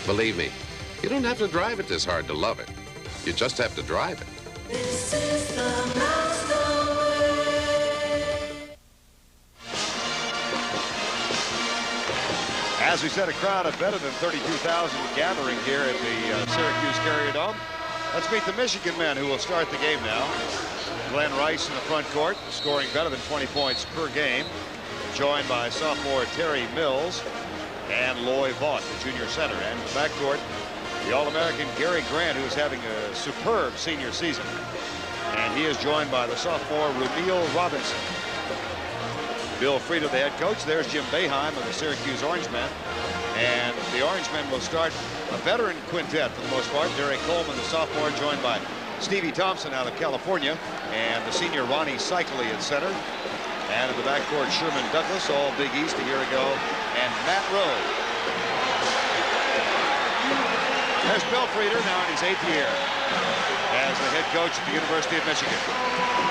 Believe me, you don't have to drive it this hard to love it. You just have to drive it. This is the Master Way. As we said, a crowd of better than 32,000 gathering here at the Syracuse Carrier Dome. Let's meet the Michigan men who will start the game now. Glenn Rice in the front court, scoring better than 20 points per game, joined by sophomore Terry Mills and Loy Vaught, the junior center. And in the backcourt, the All-American Gary Grant, who is having a superb senior season. And he is joined by the sophomore Rumeal Robinson. Bill Frieda, the head coach. There's Jim Boeheim of the Syracuse Orangemen. And the Orangemen will start a veteran quintet for the most part. Derek Coleman, the sophomore, joined by Stevie Thompson out of California, and the senior Ronnie Cycli at center. And in the backcourt, Sherman Douglas, all Big East a year ago, and Matt Rowe. There's Bill Frieda, now in his 8th year as the head coach at the University of Michigan.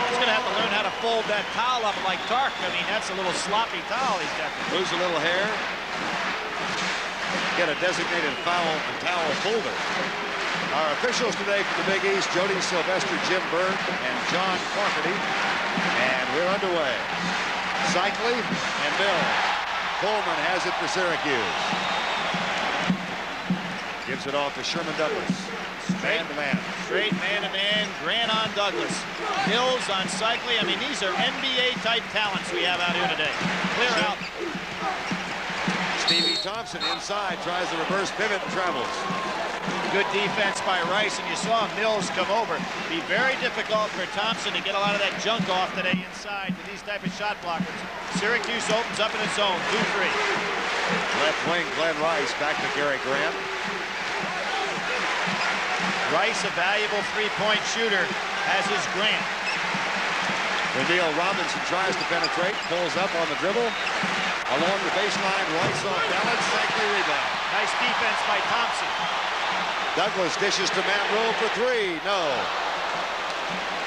He's going to have to learn how to fold that towel up like Tark. I mean, that's a little sloppy towel he's got. Lose a little hair. Get a designated foul and towel folder. Our officials today from the Big East, Jody Sylvester, Jim Berg, and John Clarkerty. And we're underway. Cycli and Mills. Coleman has it for Syracuse. Gives it off to Sherman Douglas. Man-to-man. Straight man-to-man. Grant on Douglas. Mills on Cycli. I mean, these are NBA-type talents we have out here today. Clear out. Stevie Thompson inside, tries the reverse pivot and travels. Good defense by Rice, and you saw Mills come over. Be very difficult for Thompson to get a lot of that junk off today inside to these type of shot blockers. Syracuse opens up in its zone, 2-3. Left wing, Glenn Rice, back to Gary Grant. Rice, a valuable three-point shooter, as is Grant. Rumeal Robinson tries to penetrate, pulls up on the dribble. Along the baseline, Rice off balance, Cycli rebound. Nice defense by Thompson. Douglas dishes to Matt Rowe for 3. No.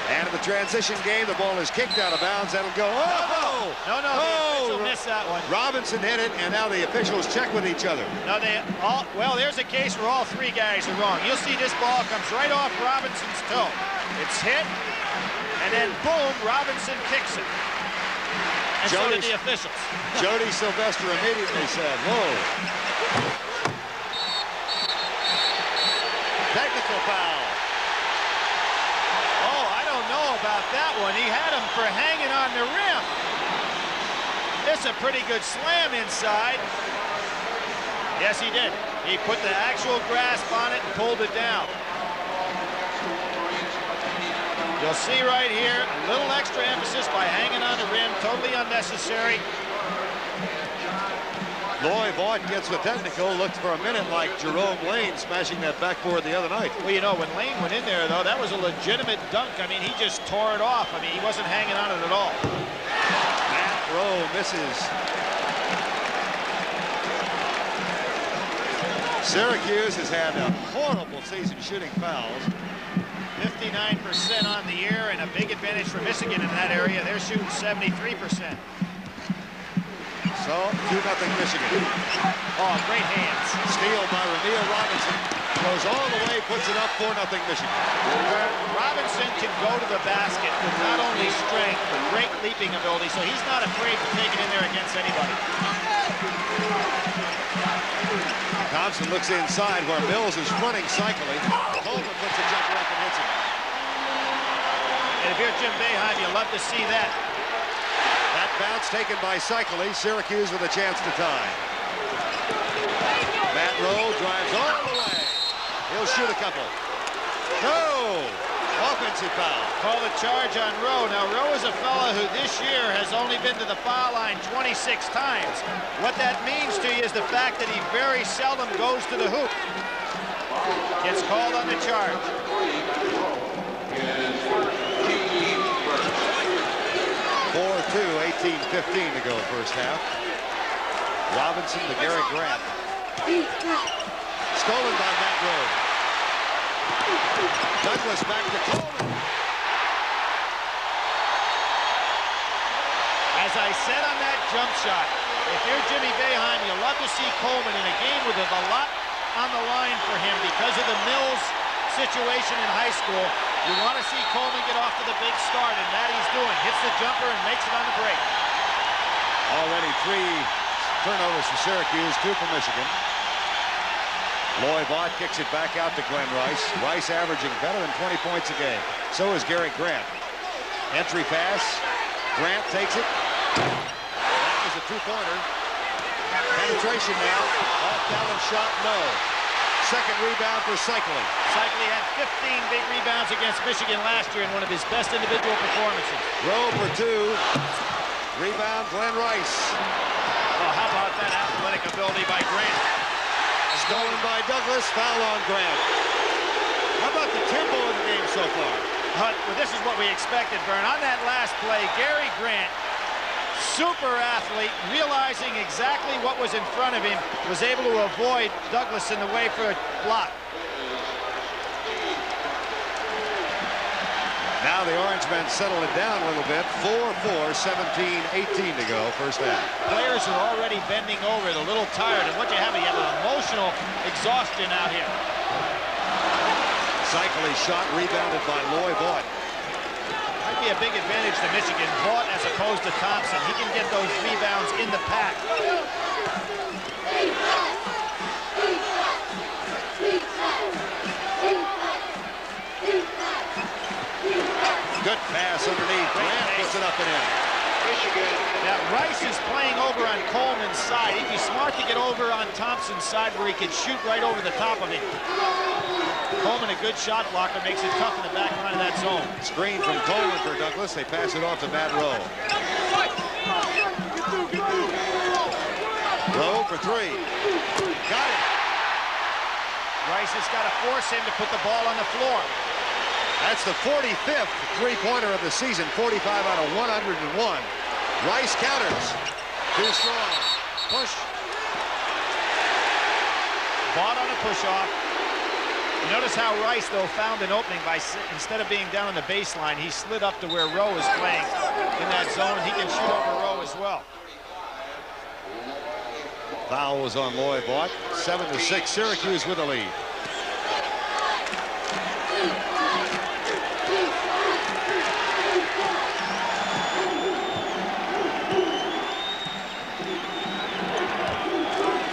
And in the transition game, the ball is kicked out of bounds. That'll go. Oh! No, the official missed that one. Robinson hit it, and now the officials check with each other. No, well, there's a case where all 3 guys are wrong. You'll see this ball comes right off Robinson's toe. It's hit, and then boom, Robinson kicks it. And so did the officials. Jody Sylvester immediately said, whoa. Technical foul. Oh, I don't know about that one. He had him for hanging on the rim. It's a pretty good slam inside. Yes, he did. He put the actual grasp on it and pulled it down. You'll see right here, a little extra emphasis by hanging on the rim, totally unnecessary. Loy Vaught gets the technical, looked for a minute like Jerome Lane smashing that backboard the other night. Well, you know, when Lane went in there, though, that was a legitimate dunk. I mean, he just tore it off. I mean, he wasn't hanging on it at all. Matt Rowe misses. Syracuse has had a horrible season shooting fouls. 59% on the year, and a big advantage for Michigan in that area. They're shooting 73%. So, 2-0 Michigan. Oh, great hands. Steal by Rumeal Robinson. Goes all the way, puts it up, 4-0 Michigan. Robinson can go to the basket with not only strength, but great leaping ability, so he's not afraid to take it in there against anybody. Thompson looks inside where Mills is running Cycli. Coleman puts a jumper up and hits it. And if you're Jim Boeheim, you'll love to see that. That bounce taken by Cycli. Syracuse with a chance to tie. Matt Rowe drives all the way. He'll shoot a couple. No! Offensive foul. Call the charge on Rowe. Now, Rowe is a fellow who this year has only been to the foul line 26 times. What that means to you is the fact that he very seldom goes to the hoop. Gets called on the charge. 4-2, 18-15 to go first half. Robinson to Gary Grant. Stolen by Matt Rowe. Douglas back to Coleman. As I said on that jump shot, if you're Jimmy Boeheim, you'll love to see Coleman in a game with a lot on the line for him because of the Mills situation in high school. You want to see Coleman get off to the big start, and that he's doing. Hits the jumper and makes it on the break. Already 3 turnovers for Syracuse, 2 for Michigan. Loy Vaught kicks it back out to Glenn Rice. Rice averaging better than 20 points a game. So is Gary Grant. Entry pass. Grant takes it. That was a 2-pointer. Penetration now. Off-balance shot, no. Second rebound for Cycling. Cycling had 15 big rebounds against Michigan last year in one of his best individual performances. Rowe for 2. Rebound, Glenn Rice. Well, how about that athletic ability by Grant? Stolen by Douglas, foul on Grant. How about the tempo of the game so far? Well, this is what we expected, Vern. On that last play, Gary Grant, super athlete, realizing exactly what was in front of him, was able to avoid Douglas in the way for a block. Now the Orange men settle it down a little bit. 4-4, 17-18 to go, first half. Players are already bending over, they're a little tired, and what you have an emotional exhaustion out here. Cycling shot rebounded by Loy Vaught. Might be a big advantage to Michigan. Vaught as opposed to Thompson. He can get those rebounds in the pack. Good pass underneath. Grant puts it up and in. Now Rice is playing over on Coleman's side. He'd be smart to get over on Thompson's side where he could shoot right over the top of him. Coleman, a good shot blocker, makes it tough in the back line of that zone. Screen from Coleman for Douglas. They pass it off to Matt Rowe. Rowe for 3. Got it. Rice has got to force him to put the ball on the floor. That's the 45th three-pointer of the season, 45 out of 101. Rice counters. Too strong. Push. Bought on a push-off. Notice how Rice, though, found an opening by, instead of being down on the baseline, he slid up to where Rowe is playing in that zone. He can shoot over Rowe as well. Foul was on Loy Vaught. 7-6, Syracuse with the lead.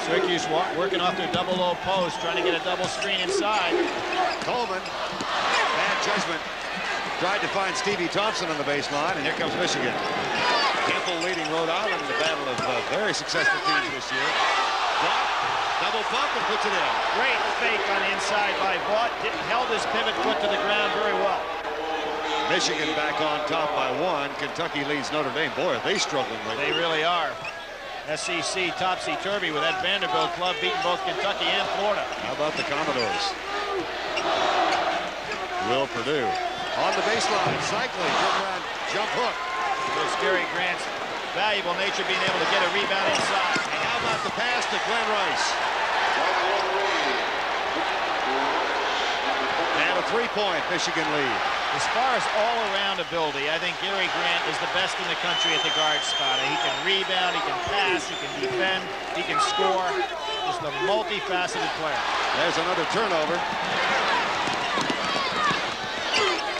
Syracuse working off their double low post, trying to get a double screen inside. Coleman, bad judgment. Tried to find Stevie Thompson on the baseline, and here comes Michigan. Temple leading Rhode Island in the battle of very successful teams this year. Drop, double pump, and puts it in. Great fake on the inside by Vaught. Held his pivot foot to the ground very well. Michigan back on top by 1. Kentucky leads Notre Dame. Boy, are they struggling lately. They really are. SEC topsy-turvy with that Vanderbilt club beating both Kentucky and Florida. How about the Commodores? Will Purdue. On the baseline, cycling, turn around, jump hook. There's Gary Grant's valuable nature being able to get a rebound inside. And how about the pass to Glenn Rice? And a 3-point Michigan lead. As far as all-around ability, I think Gary Grant is the best in the country at the guard spot. He can rebound, he can pass, he can defend, he can score. Just a multifaceted player. There's another turnover.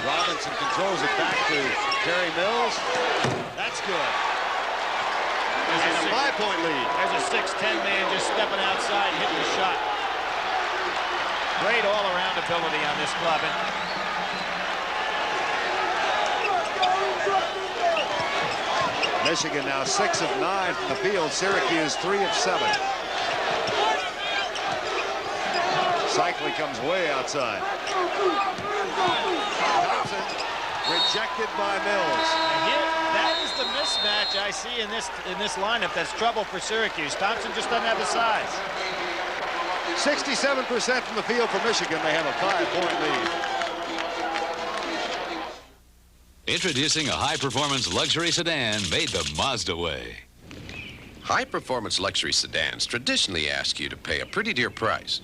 Robinson controls it back to Terry Mills. That's good. And a 5-point lead. There's a 6'10" man just stepping outside and hitting the shot. Great all-around ability on this club. Michigan now 6 of 9 from the field. Syracuse 3 of 7. Cycling comes way outside. Thompson rejected by Mills. And here, that is the mismatch I see in this lineup. That's trouble for Syracuse. Thompson just doesn't have the size. 67% from the field for Michigan. They have a 5-point lead. Introducing a high-performance luxury sedan made the Mazda way. High-performance luxury sedans traditionally ask you to pay a pretty dear price.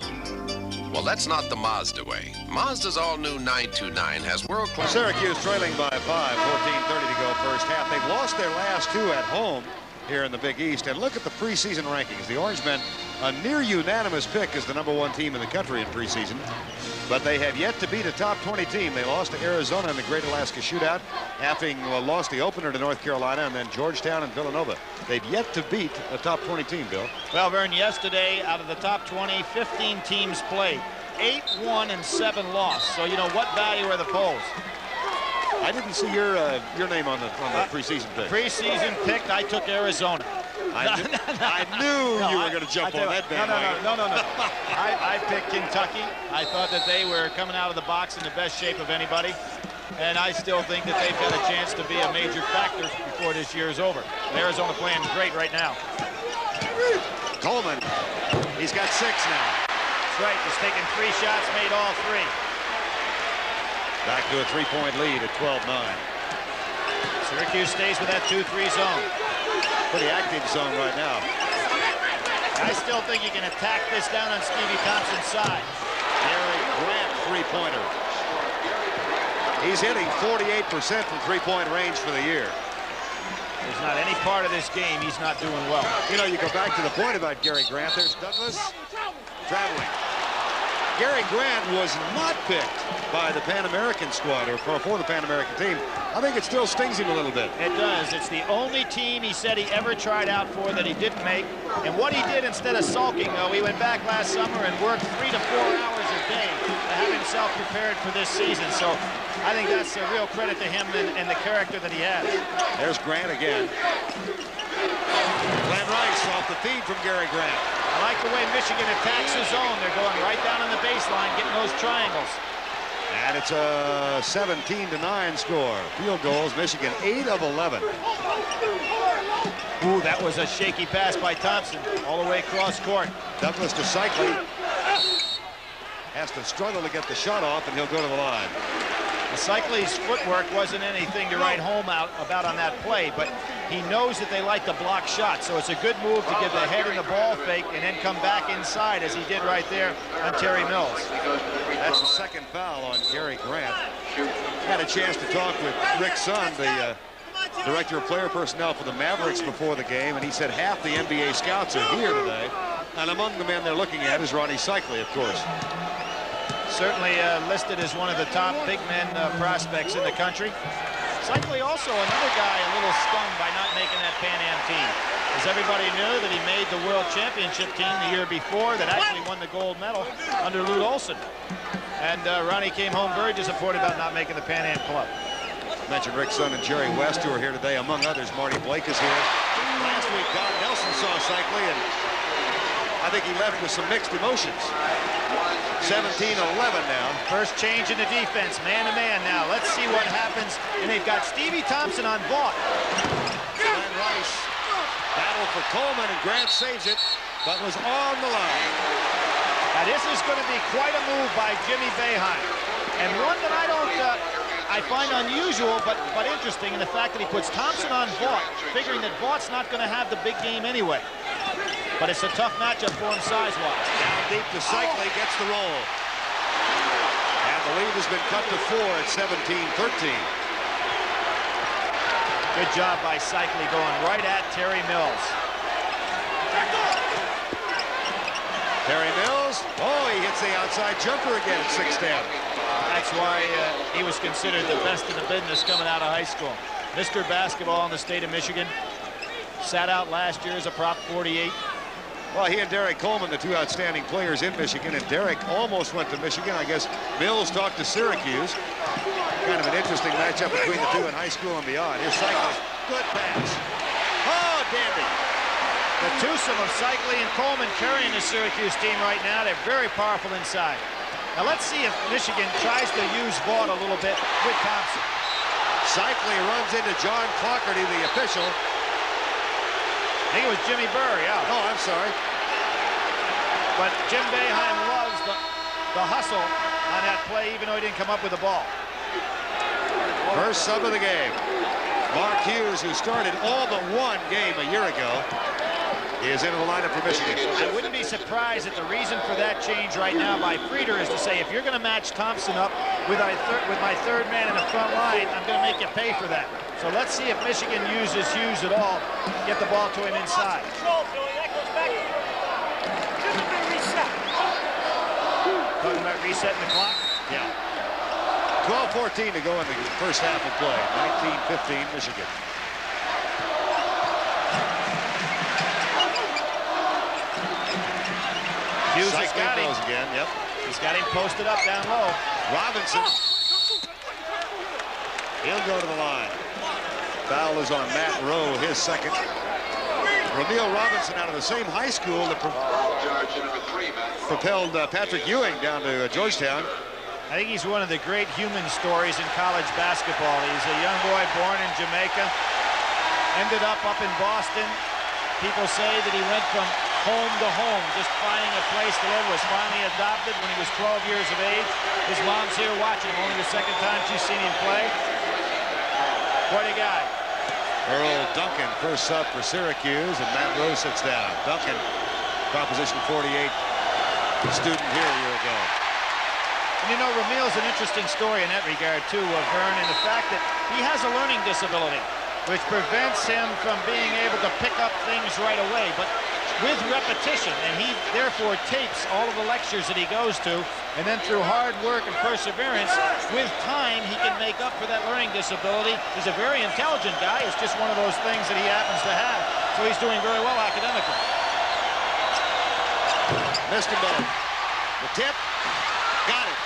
Well, that's not the Mazda way. Mazda's all-new 929 has world-class... Syracuse trailing by 5, 14:30 to go first half. They've lost their last 2 at home here in the Big East. And look at the preseason rankings. The Orange men a near unanimous pick as the #1 team in the country in preseason. But they have yet to beat a top 20 team. They lost to Arizona in the Great Alaska Shootout, having lost the opener to North Carolina and then Georgetown and Villanova. They've yet to beat a top 20 team, Bill. Well, Vern, yesterday, out of the top 20, 15 teams played. 8 won and 7 lost. So, you know, what value are the polls? I didn't see your name on the preseason pick. Preseason pick, I took Arizona. I knew you were going to jump on that bandwagon. No. I picked Kentucky. I thought that they were coming out of the box in the best shape of anybody. And I still think that they've got a chance to be a major factor before this year is over. Arizona playing great right now. Coleman, he's got 6 now. That's right, he's taken 3 shots, made all 3. Back to a 3-point lead at 12-9. Syracuse stays with that 2-3 zone. Pretty active zone right now. I still think you can attack this down on Stevie Thompson's side. Gary Grant 3-pointer. He's hitting 48% from 3-point range for the year. There's not any part of this game he's not doing well. You know, you go back to the point about Gary Grant. There's Douglas traveling. Gary Grant was not picked by the Pan American squad or for the Pan American team. I think it still stings him a little bit. It does. It's the only team he said he ever tried out for that he didn't make. And what he did instead of sulking, though, he went back last summer and worked 3 to 4 hours a day to have himself prepared for this season. So I think that's a real credit to him and the character that he has. There's Grant again. Glenn Rice off the feed from Gary Grant. I like the way Michigan attacks the zone. They're going right down on the baseline, getting those triangles. And it's a 17-9 score. Field goals, Michigan 8 of 11. Ooh, that was a shaky pass by Thompson all the way across court. Douglas to Cycli. Has to struggle to get the shot off, and he'll go to the line. Cycli's footwork wasn't anything to write home about on that play, but he knows that they like to block shots, so it's a good move to get the head in the ball fake and then come back inside, as he did right there on Terry Mills. That's the second foul on Gary Grant. Had a chance to talk with Rick Sun, the director of player personnel for the Mavericks before the game, and he said half the NBA scouts are here today, and among the men they're looking at is Ronnie Cycli, of course. Certainly listed as one of the top big men prospects in the country. Cycli also another guy a little stunned by not making that Pan Am team. As everybody knew that he made the World Championship team the year before that actually won the gold medal under Lute Olson. And Ronnie came home very disappointed about not making the Pan Am club. Mentioned Rick Sun and Jerry West, who are here today, among others. Marty Blake is here. Last week, Don Nelson saw Cycli, and I think he left with some mixed emotions. 17-11 now. First change in the defense, man-to-man now. Let's see what happens. And they've got Stevie Thompson on Vaught. Glenn Rice battle for Coleman, and Grant saves it, but was on the line. Now this is going to be quite a move by Jimmy Boeheim, and one that I find unusual but interesting in the fact that he puts Thompson on Vaught, figuring that Vaught's not going to have the big game anyway. But it's a tough matchup for him size-wise. Down deep to Cycli, gets the roll. And the lead has been cut to 4 at 17-13. Good job by Cycli going right at Terry Mills. Terry Mills, oh, he hits the outside jumper again at 6'10". That's why he was considered the best in the business coming out of high school. Mr. Basketball in the state of Michigan. Sat out last year as a Prop 48. Well, he and Derek Coleman, the 2 outstanding players in Michigan, and Derek almost went to Michigan. I guess Mills talked to Syracuse. Kind of an interesting matchup between the 2 in high school and beyond. Here's Cycli, good pass. Oh, dandy. The twosome of Cycli and Coleman carrying the Syracuse team right now. They're very powerful inside. Now let's see if Michigan tries to use Vaught a little bit with Thompson. Cycli runs into John Clockerty, the official. I think it was Jimmy Burr, yeah. Oh, I'm sorry. But Jim Boeheim loves the hustle on that play, even though he didn't come up with the ball. First sub of the game. Mark Hughes, who started all but 1 game a year ago, is into the lineup for Michigan. I wouldn't be surprised that the reason for that change right now by Frieder is to say, if you're going to match Thompson up with my third man in the front line, I'm going to make you pay for that. So let's see if Michigan uses Hughes at all. Get the ball to him inside. resetting the clock? Yeah. 12:14 to go in the first half of play. 19-15 Michigan. Hughes has got him. Again. Yep. He's got him posted up down low. Robinson. He'll go to the line. Foul is on Matt Rowe, his second. Ramil Robinson out of the same high school that propelled Patrick Ewing down to Georgetown. I think he's one of the great human stories in college basketball. He's a young boy born in Jamaica, ended up in Boston. People say that he went from home to home, just finding a place to live, was finally adopted when he was 12 years of age. His mom's here watching him, only the second time she's seen him play. What a guy. Earl Duncan first sub for Syracuse, and Matt Rowe sits down. Duncan, Proposition 48 student here a year ago. And you know, Ramil's an interesting story in that regard, too, Vern, and the fact that he has a learning disability, which prevents him from being able to pick up things right away. But with repetition, and he therefore tapes all of the lectures that he goes to, and then through hard work and perseverance, with time, he can make up for that learning disability. He's a very intelligent guy. It's just one of those things that he happens to have. So he's doing very well academically. Missed him both. The tip. Got it.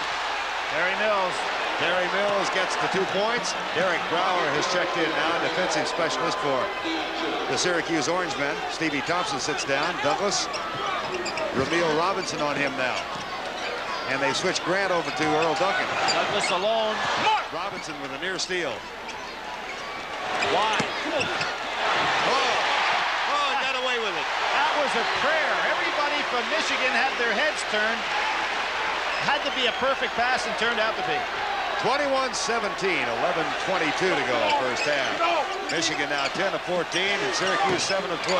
Terry Mills. Terry Mills gets the 2 points. Derek Brower has checked in now, defensive specialist for the Syracuse Orangemen. Stevie Thompson sits down. Douglas. Ramil Robinson on him now. And they switch Grant over to Earl Duncan. Douglas alone. Robinson with a near steal. Wide. Oh, he got away with it. That was a prayer. Everybody from Michigan had their heads turned. Had to be a perfect pass and turned out to be. 21-17, 11:22 to go first half. Michigan now 10 of 14 and Syracuse 7 of 12.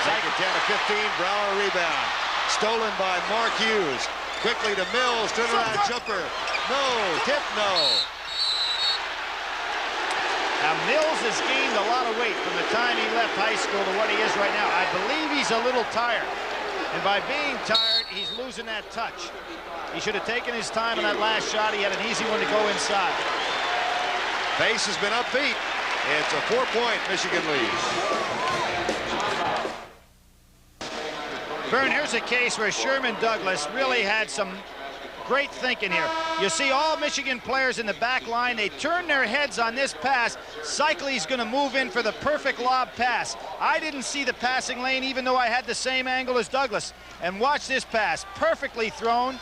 Second 10 of 15, Brower rebound. Stolen by Mark Hughes. Quickly to Mills, turnaround jumper. No, tip no. Now Mills has gained a lot of weight from the time he left high school to what he is right now. I believe he's a little tired. And by being tired, he's losing that touch. He should have taken his time on that last shot. He had an easy one to go inside. Pace has been upbeat. It's a 4-point Michigan lead. Vern, here's a case where Sherman Douglas really had some great thinking here. You see all Michigan players in the back line. They turn their heads on this pass. Cycly's going to move in for the perfect lob pass. I didn't see the passing lane even though I had the same angle as Douglas. And watch this pass. Perfectly thrown.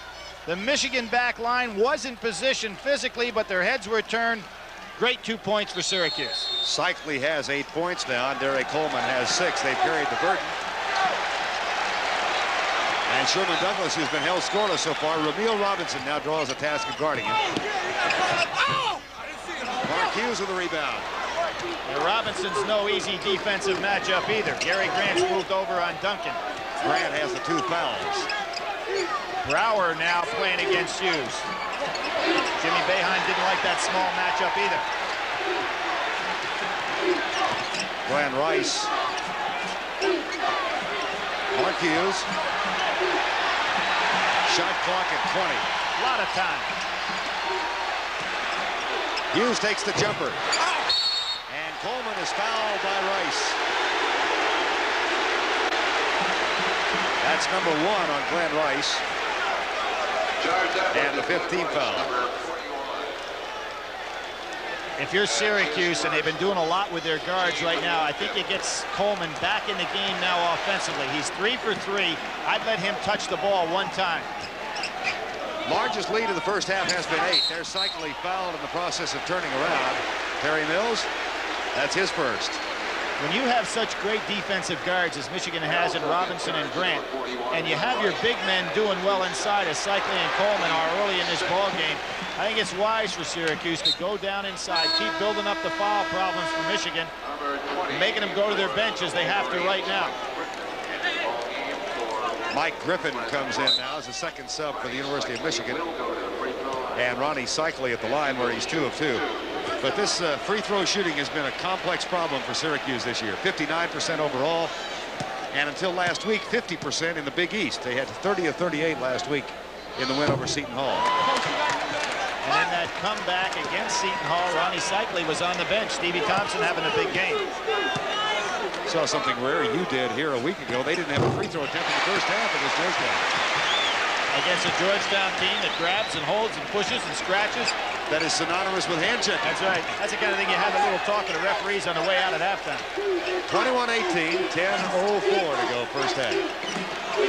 The Michigan back line was in position physically, but their heads were turned. Great 2 points for Syracuse. Cycly has 8 points now, and Derek Coleman has 6. They've carried the burden. And Sherman Douglas, who's been held scoreless so far. Ramil Robinson now draws the task of guarding him. Mark Hughes with the rebound. And Robinson's no easy defensive matchup either. Gary Grant's moved over on Duncan. Grant has the 2 fouls. Brower now playing against Hughes. Jimmy Boeheim didn't like that small matchup either. Glenn Rice. Mark Hughes. Shot clock at 20. A lot of time. Hughes takes the jumper. And Coleman is fouled by Rice. That's number 1 on Glenn Rice. And the 15th foul. If you're Syracuse, and they've been doing a lot with their guards right now, I think it gets Coleman back in the game now offensively. He's 3 for 3. I'd let him touch the ball 1 time. Largest lead of the first half has been 8. They're cycling fouled in the process of turning around. Terry Mills, that's his first. When you have such great defensive guards as Michigan has in Robinson and Grant, and you have your big men doing well inside as Cycling and Coleman are early in this ball game, I think it's wise for Syracuse to go down inside, keep building up the foul problems for Michigan, making them go to their bench as they have to right now. Mike Griffin comes in now as a second sub for the University of Michigan. And Ronnie Cycli at the line where he's 2 of 2. But this free throw shooting has been a complex problem for Syracuse this year. 59% overall. And until last week, 50% in the Big East. They had 30 of 38 last week in the win over Seton Hall. And in that comeback against Seton Hall, Ronnie Cycli was on the bench. Stevie Thompson having a big game. Saw something rare you did here a week ago. They didn't have a free throw attempt in the first half against Georgetown. Against a Georgetown team that grabs and holds and pushes and scratches. That is synonymous with hand checking. That's right. That's the kind of thing you have a little talk to the referees on the way out at halftime. 21-18, 10:04 to go first half.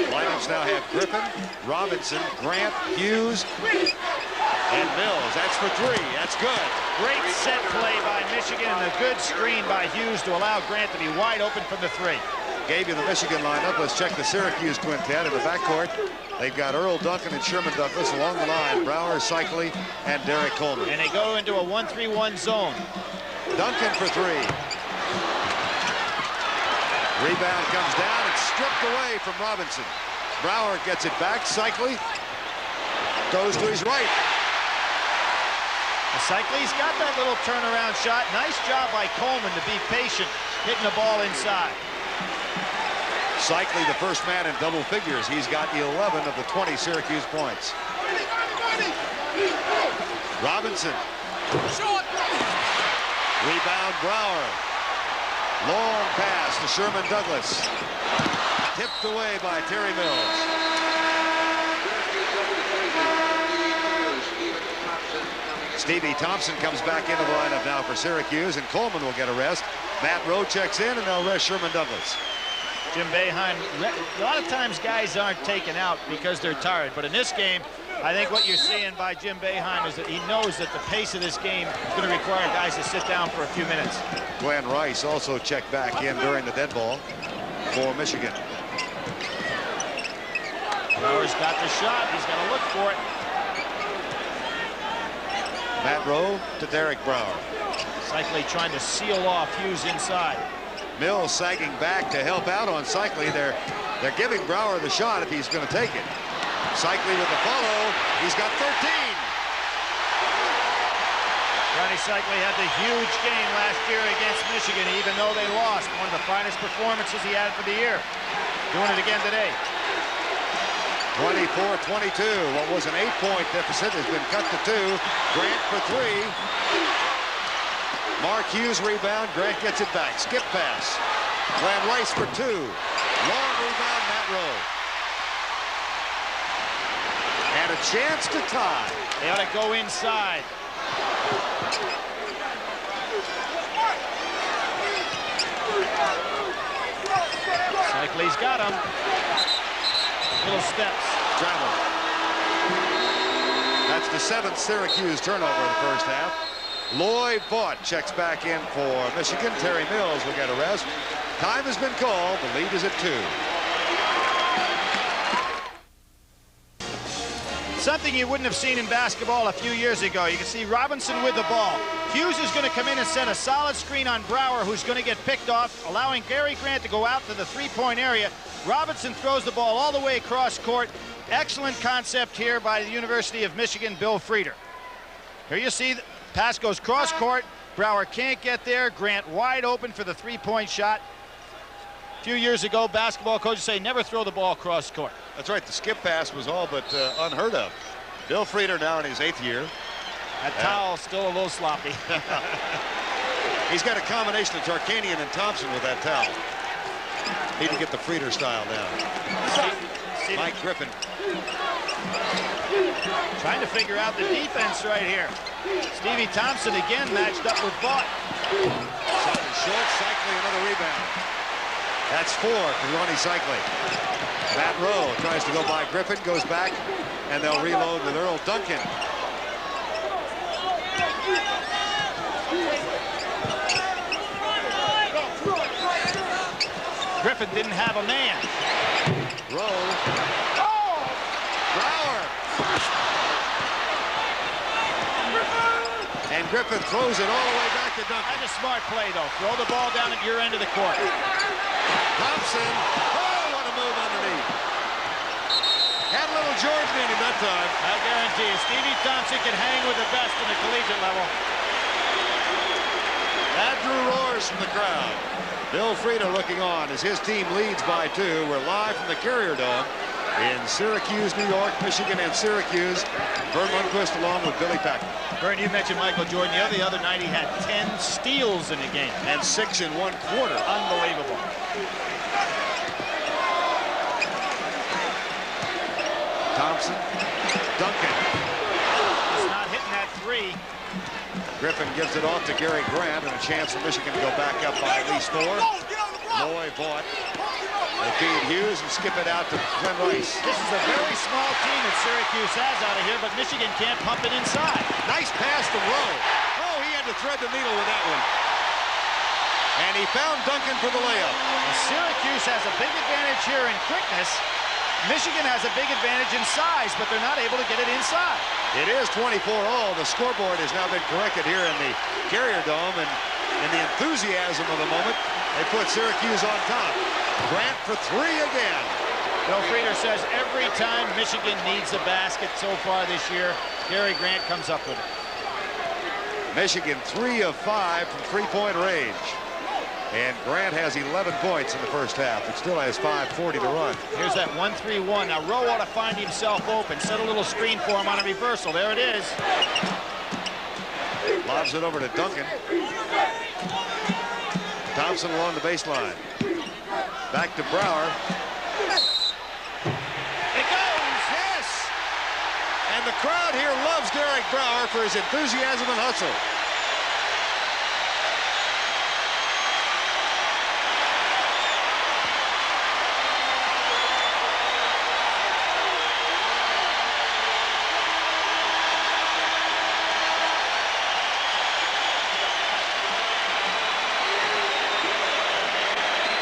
Lineups now have Griffin, Robinson, Grant, Hughes, and Mills. That's for three. That's good. Great set play by Michigan and a good screen by Hughes to allow Grant to be wide open from the three. Gave you the Michigan lineup. Let's check the Syracuse quintet in the backcourt. They've got Earl Duncan and Sherman Douglas along the line. Brower, Cycli, and Derek Coleman. And they go into a 1-3-1 zone. Duncan for three. Rebound comes down and stripped away from Robinson. Brower gets it back. Cycli goes to his right. Cycli's got that little turnaround shot. Nice job by Coleman to be patient, hitting the ball inside. Cycli, the first man in double figures. He's got 11 of the 20 Syracuse points. Robinson. Rebound, Brower. Long pass to Sherman Douglas. Tipped away by Terry Mills. Stevie Thompson comes back into the lineup now for Syracuse, and Coleman will get a rest. Matt Rowe checks in, and they'll rest Sherman Douglas. Jim Boeheim, a lot of times guys aren't taken out because they're tired, but in this game, I think what you're seeing by Jim Boeheim is that he knows that the pace of this game is going to require guys to sit down for a few minutes. Glenn Rice also checked back in during the dead ball for Michigan. Brower's got the shot. He's got to look for it. Matt Rowe to Derek Brower. Cycli trying to seal off Hughes inside. Mills sagging back to help out on Cycli. They're giving Brower the shot if he's going to take it. Cycli with the follow. He's got 13. Ronnie Cycli had the huge game last year against Michigan, even though they lost. One of the finest performances he had for the year. Doing it again today. 24-22. What was an 8-point deficit has been cut to 2. Grant for three. Mark Hughes rebound. Grant gets it back. Skip pass. Glenn Rice for 2. Long rebound, Matt Rowe. And a chance to tie. They ought to go inside. Cycli's got him. Little steps. Travel. That's the 7th Syracuse turnover in the first half. Lloyd Vaught checks back in for Michigan. Terry Mills will get a rest. Time has been called. The lead is at 2. Something you wouldn't have seen in basketball a few years ago. You can see Robinson with the ball. Hughes is going to come in and set a solid screen on Brower, who's going to get picked off, allowing Gary Grant to go out to the three-point area. Robinson throws the ball all the way across court. Excellent concept here by the University of Michigan, Bill Frieder. Here you see the pass goes cross court. Brower can't get there. Grant wide open for the three-point shot. A few years ago, basketball coaches say never throw the ball cross court. That's right. The skip pass was all but unheard of. Bill Frieder now in his 8th year. That towel still a little sloppy. He's got a combination of Tarkanian and Thompson with that towel. Need to get the Frieder style down. Mike Griffin. Trying to figure out the defense right here. Stevie Thompson again matched up with Vaught. Shot is short. Cycli another rebound. That's 4 for Ronnie Cycli. Matt Rowe tries to go by Griffin, goes back, and they'll reload with Earl Duncan. Griffin didn't have a man. Rowe. Brower. And Griffin throws it all the way back to Duncan. That's a smart play, though. Throw the ball down at your end of the court. Thompson. Oh, what a move underneath. Had a little Jordan in him that time. I guarantee you, Stevie Thompson can hang with the best in the collegiate level. That drew roars from the crowd. Bill Frieder looking on as his team leads by 2. We're live from the Carrier Dome in Syracuse, New York, Michigan, and Syracuse. Vern Lundquist along with Billy Packer. Vern, you mentioned Michael Jordan. The other night he had 10 steals in a game. And 6 in 1 quarter. Unbelievable. Thompson, Duncan. He's not hitting that three. Griffin gives it off to Gary Grant, and a chance for Michigan to go back up by at least 4. Loy Vaught. They feed Hughes and skip it out to Glenn Rice. This is a very small team that Syracuse has out of here, but Michigan can't pump it inside. Nice pass to Rowe. Oh, he had to thread the needle with that one. And he found Duncan for the layup. And Syracuse has a big advantage here in quickness. Michigan has a big advantage in size, but they're not able to get it inside. It is 24-all. The scoreboard has now been corrected here in the Carrier Dome, and in the enthusiasm of the moment, they put Syracuse on top. Grant for 3 again. Bill Frieder says every time Michigan needs a basket so far this year, Gary Grant comes up with it. Michigan 3 of 5 from three-point range. And Grant has 11 points in the first half. It still has 5:40 to run. Here's that 1-3-1. Now Rowe ought to find himself open. Set a little screen for him on a reversal. There it is. Lobs it over to Duncan. Thompson along the baseline. Back to Brower. It goes. Yes! And the crowd here loves Derek Brower for his enthusiasm and hustle.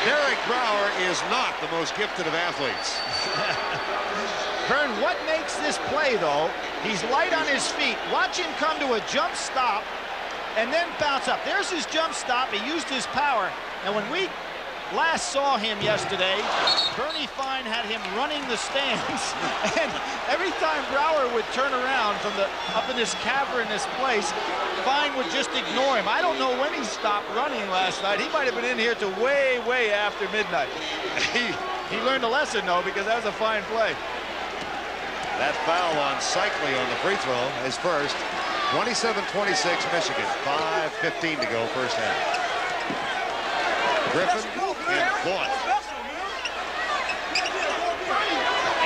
Derek Brower is not the most gifted of athletes. Vern, what makes this play, though, he's light on his feet. Watch him come to a jump stop and then bounce up. There's his jump stop. He used his power. And when we last saw him yesterday, Bernie Fine had him running the stands. And every time Brower would turn around from up in this cavernous place, Fine would just ignore him. I don't know when he stopped running last night. He might have been in here to way, way after midnight. He learned a lesson, though, because that was a fine play. That foul on Cycli on the free throw is first. 27-26 Michigan. 5:15 to go first half. Griffin and Vaught.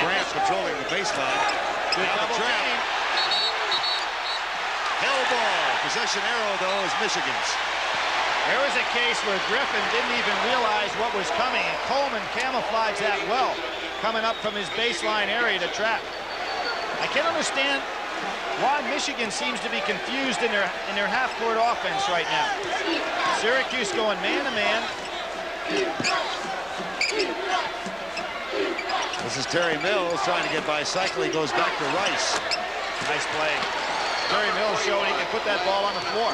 Grant patrolling the baseline. Good Now double the trap. team. Hell ball. Possession arrow, though, is Michigan's. There was a case where Griffin didn't even realize what was coming, and Coleman camouflaged that well, coming up from his baseline area to trap. I can't understand why Michigan seems to be confused in their half-court offense right now. Syracuse going man-to-man. This is Terry Mills trying to get by Cycli. Goes back to Rice. Nice play. Terry Mills showing he can put that ball on the floor.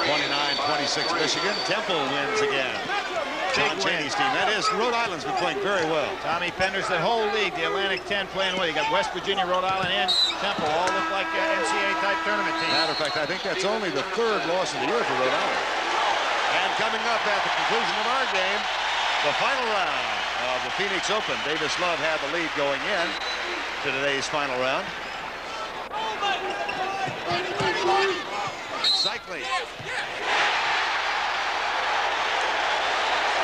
29-26 Michigan. Temple wins again. John Chaney's team. That is, Rhode Island's been playing very well. Tommy Penders, the whole league, the Atlantic 10 playing well. You got West Virginia, Rhode Island, and Temple all look like NCAA-type tournament teams. Matter of fact, I think that's only the 3rd loss of the year for Rhode Island. And coming up at the conclusion of our game, the final round of the Phoenix Open. Davis Love had the lead going in to today's final round. Cycli.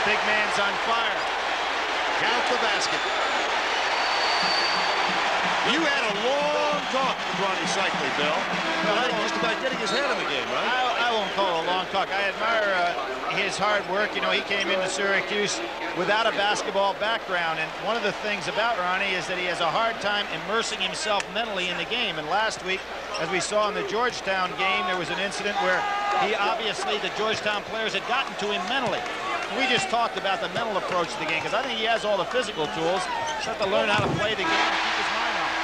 Big man's on fire. Count the basket. You had a long talk with Ronnie Cycli, Bill. Well, just about getting his head in the game, right? I won't call it a long talk. I admire his hard work. You know, he came into Syracuse without a basketball background, and one of the things about Ronnie is that he has a hard time immersing himself mentally in the game. And last week, as we saw in the Georgetown game, there was an incident where the Georgetown players had gotten to him mentally. We just talked about the mental approach to the game, because I think he has all the physical tools. Just have to learn how to play the game and keep his mind on it.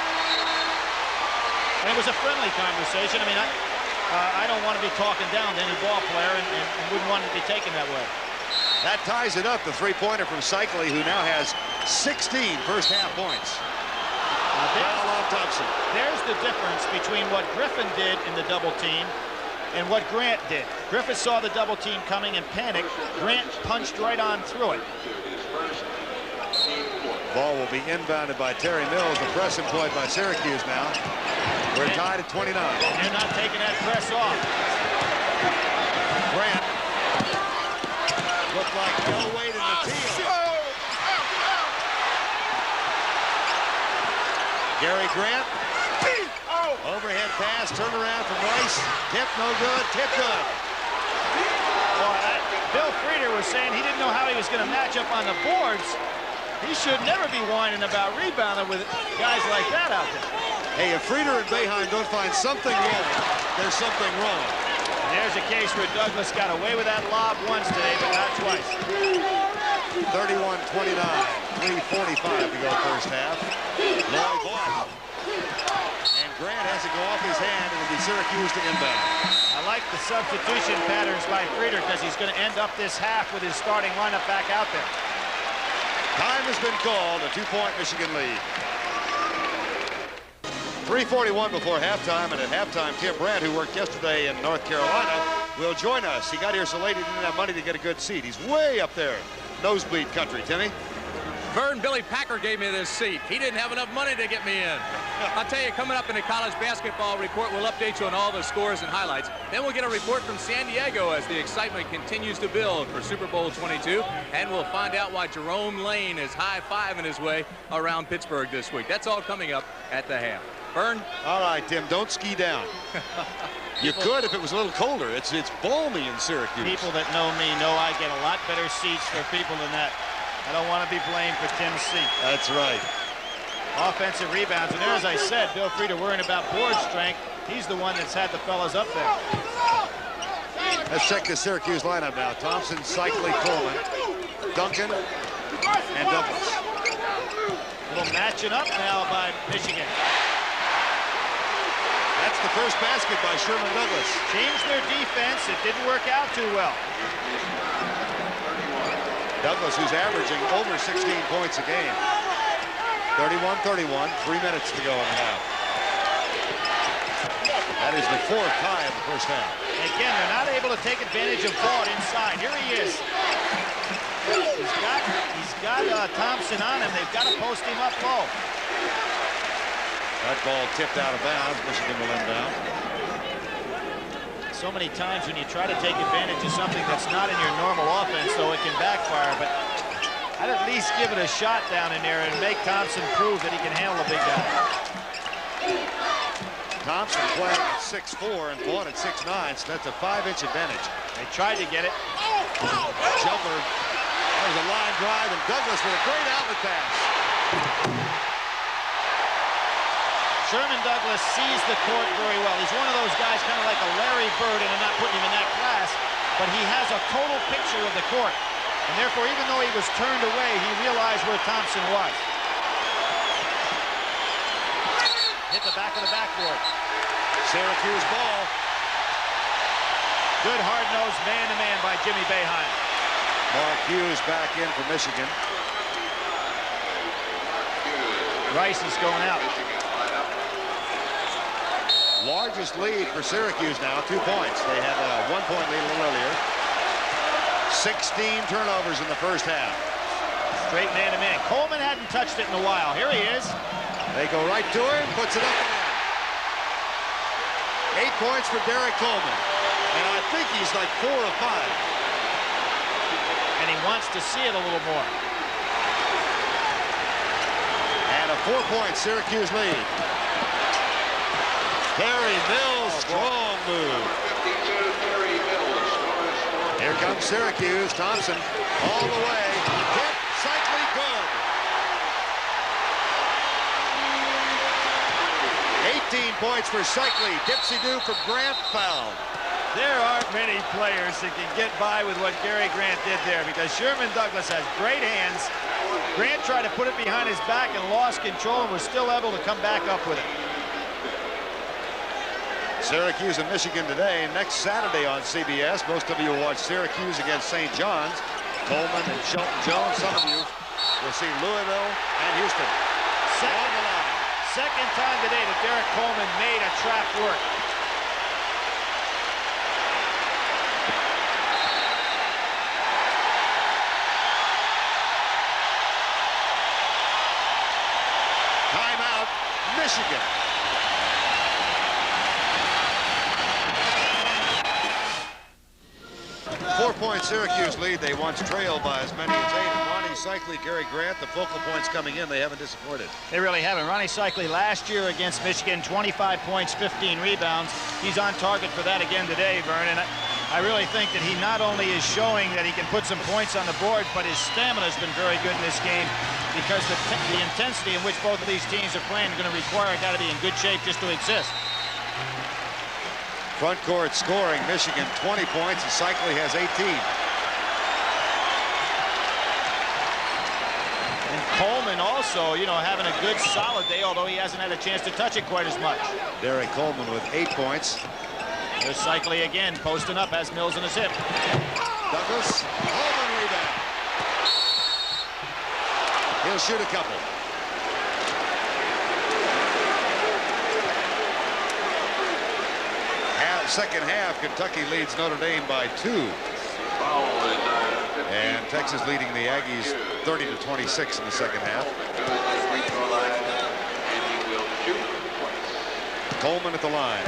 And it was a friendly conversation. I mean, I don't want to be talking down to any ball player and wouldn't want it to be taken that way. That ties it up, the three-pointer from Cycli, who now has 16 first-half points. Foul on Thompson. There's the difference between what Griffin did in the double team and what Grant did. Griffin saw the double team coming and panicked. Grant punched right on through it. Ball will be inbounded by Terry Mills. The press employed by Syracuse now. We're tied at 29. They're not taking that press off. Grant looked like no weight in the team. Gary Grant. Overhead pass, turn around from Rice. Tip no good, tip good. Bill Frieder was saying he didn't know how he was going to match up on the boards. He should never be whining about rebounding with guys like that out there. Hey, if Frieder and Boeheim don't find something wrong, there's something wrong. And there's a case where Douglas got away with that lob once today, but not twice. 31-29, 3:45 to go first half. Lloyd ball. And Grant has to go off his hand, and it'll be Syracuse to inbound. I like the substitution patterns by Frieder because he's going to end up this half with his starting lineup back out there. Time has been called, a 2-point Michigan lead. 3:41 before halftime, and at halftime, Tim Brandt, who worked yesterday in North Carolina, will join us. He got here so late he didn't have money to get a good seat. He's way up there, nosebleed country. Timmy? Vern, Billy Packer gave me this seat. He didn't have enough money to get me in. I'll tell you, coming up in the college basketball report, we'll update you on all the scores and highlights. Then we'll get a report from San Diego as the excitement continues to build for Super Bowl 22. And we'll find out why Jerome Lane is high-fiving his way around Pittsburgh this week. That's all coming up at the half. Vern? All right, Tim, don't ski down. You could if it was a little colder. It's balmy in Syracuse. People that know me know I get a lot better seats for people than that. I don't want to be blamed for Tim's seat. That's right. Offensive rebounds, and there, as I said, Bill Frieder worrying about board strength. He's the one that's had the fellas up there. Let's check the Syracuse lineup now. Thompson, Cycli, Coleman, Duncan, and Douglas. A little matching up now by Michigan. That's the first basket by Sherman Douglas. Changed their defense. It didn't work out too well. Douglas, who's averaging over 16 points a game. 31-31, 3 minutes to go in the half. That is the fourth tie of the first half. Again, they're not able to take advantage of Vaught inside. Here he is. He's got Thompson on him. They've got to post him up low. That ball tipped out of bounds. Michigan will inbound. So many times when you try to take advantage of something that's not in your normal offense, so it can backfire, but I'd at least give it a shot down in there and make Thompson prove that he can handle a big guy. Thompson playing at 6'4" and Vaught at 6'9", so that's a 5-inch advantage. They tried to get it. Jumper. There's a line drive, and Douglas with a great outlet pass. Sherman Douglas sees the court very well. He's one of those guys kind of like a Larry Bird, and I'm not putting him in that class, but he has a total picture of the court. And therefore, even though he was turned away, he realized where Thompson was. Hit the back of the backboard. Syracuse ball. Good hard-nosed man-to-man by Jimmy Boeheim. Mark Hughes back in for Michigan. Rice is going out. Largest lead for Syracuse now, 2 points. They had a 1-point lead a little earlier. 16 turnovers in the first half. Straight man-to-man. Coleman hadn't touched it in a while. Here he is. They go right to him, puts it up and in. 8 points for Derek Coleman. And I think he's like 4 or 5. And he wants to see it a little more. And a 4-point Syracuse lead. Terry Mills, strong move. Here comes Syracuse. Thompson all the way. Hit, Cycli, good. 18 points for Cycli. Dipsy-do for Grant, foul. There aren't many players that can get by with what Gary Grant did there, because Sherman Douglas has great hands. Grant tried to put it behind his back and lost control and was still able to come back up with it. Syracuse and Michigan today. Next Saturday on CBS, most of you will watch Syracuse against St. John's. Coleman and Shelton Jones. Some of you will see Louisville and Houston. On the line. Second time today that Derek Coleman made a trap work. Michigan. Four-point Syracuse lead. They once trailed by as many as 8. Ronnie Cycli, Gary Grant, the focal points coming in. They haven't disappointed. They really haven't. Ronnie Cycli last year against Michigan, 25 points, 15 rebounds. He's on target for that again today, Vernon. I really think that he not only is showing that he can put some points on the board, but his stamina has been very good in this game because the intensity in which both of these teams are playing is going to require a guy to be in good shape just to exist. Front court scoring, Michigan 20 points, and Cycli has 18. And Coleman also, you know, having a good solid day, although he hasn't had a chance to touch it quite as much. Derek Coleman with 8 points. There's Cycli again, posting up, has Mills in his hip. Douglas, Coleman rebound. He'll shoot a couple. Second half, Kentucky leads Notre Dame by 2. And Texas leading the Aggies 30-26 in the second half. Coleman at the line.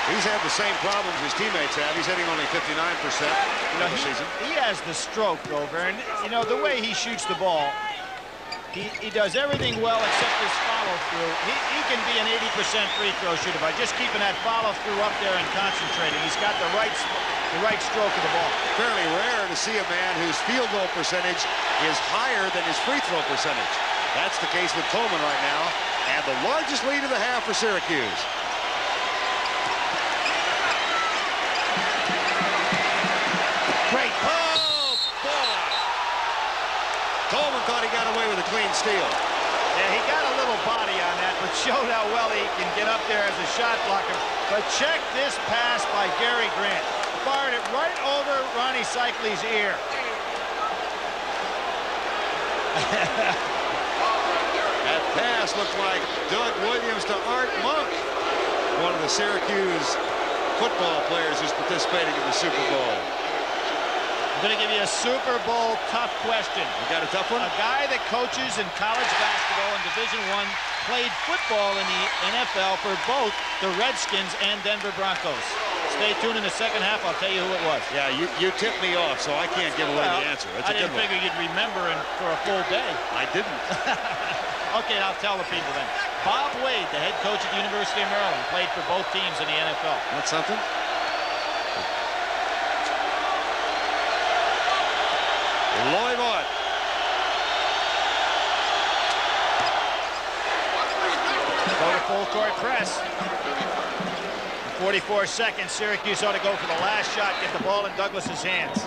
He's had the same problems his teammates have. He's hitting only 59% you know, the season. He has the stroke, though, Vern. You know, the way he shoots the ball, he does everything well except his follow-through. He can be an 80% free throw shooter by just keeping that follow-through up there and concentrating. He's got the right stroke of the ball. Fairly rare to see a man whose field goal percentage is higher than his free throw percentage. That's the case with Coleman right now, and the largest lead of the half for Syracuse. Great. Oh, boy! Coleman thought he got away with a clean steal. Yeah, he got a little body on that, but showed how well he can get up there as a shot blocker. But check this pass by Gary Grant. Fired it right over Ronnie Cycli's ear. That pass looked like Doug Williams to Art Monk, one of the Syracuse football players who's participating in the Super Bowl. I'm going to give you a Super Bowl tough question. You got a tough one? A guy that coaches in college basketball in Division I played football in the NFL for both the Redskins and Denver Broncos. Stay tuned in the second half. I'll tell you who it was. Yeah, you tipped me off, so I can't give away the answer. That's a good one. I didn't figure you'd remember him for a full day. I didn't. Okay, I'll tell the people then. Bob Wade, the head coach at the University of Maryland, played for both teams in the NFL. That's something. Lloyd Ott. Go to full court press. 44 seconds. Syracuse ought to go for the last shot, get the ball in Douglas's hands.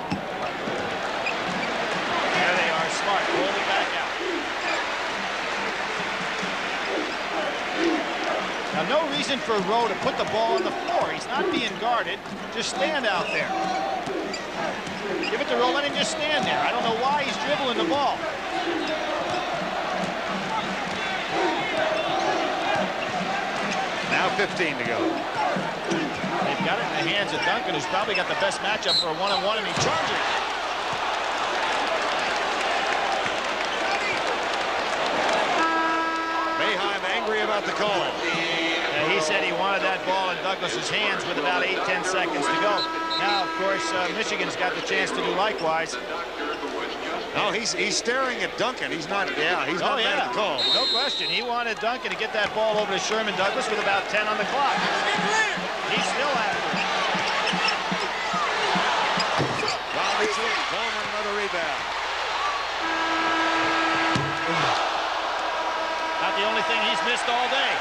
There they are, smart. Roll it back out. Now, no reason for Rowe to put the ball on the floor. He's not being guarded. Just stand out there. Give it to Rowe, let him just stand there. I don't know why he's dribbling the ball. Now 15 to go. They've got it in the hands of Duncan, who's probably got the best matchup for a one-on-one, and he charges. Boeheim angry about the call. And he said he wanted that ball in Douglas's hands with about 8-10 seconds to go. Now, of course, Michigan's got the chance to do likewise. No, he's staring at Duncan. He's not mad at the call. No question. He wanted Duncan to get that ball over to Sherman Douglas with about 10 on the clock. He's still after it. Robinson, Coleman, another rebound. Not the only thing he's missed all day.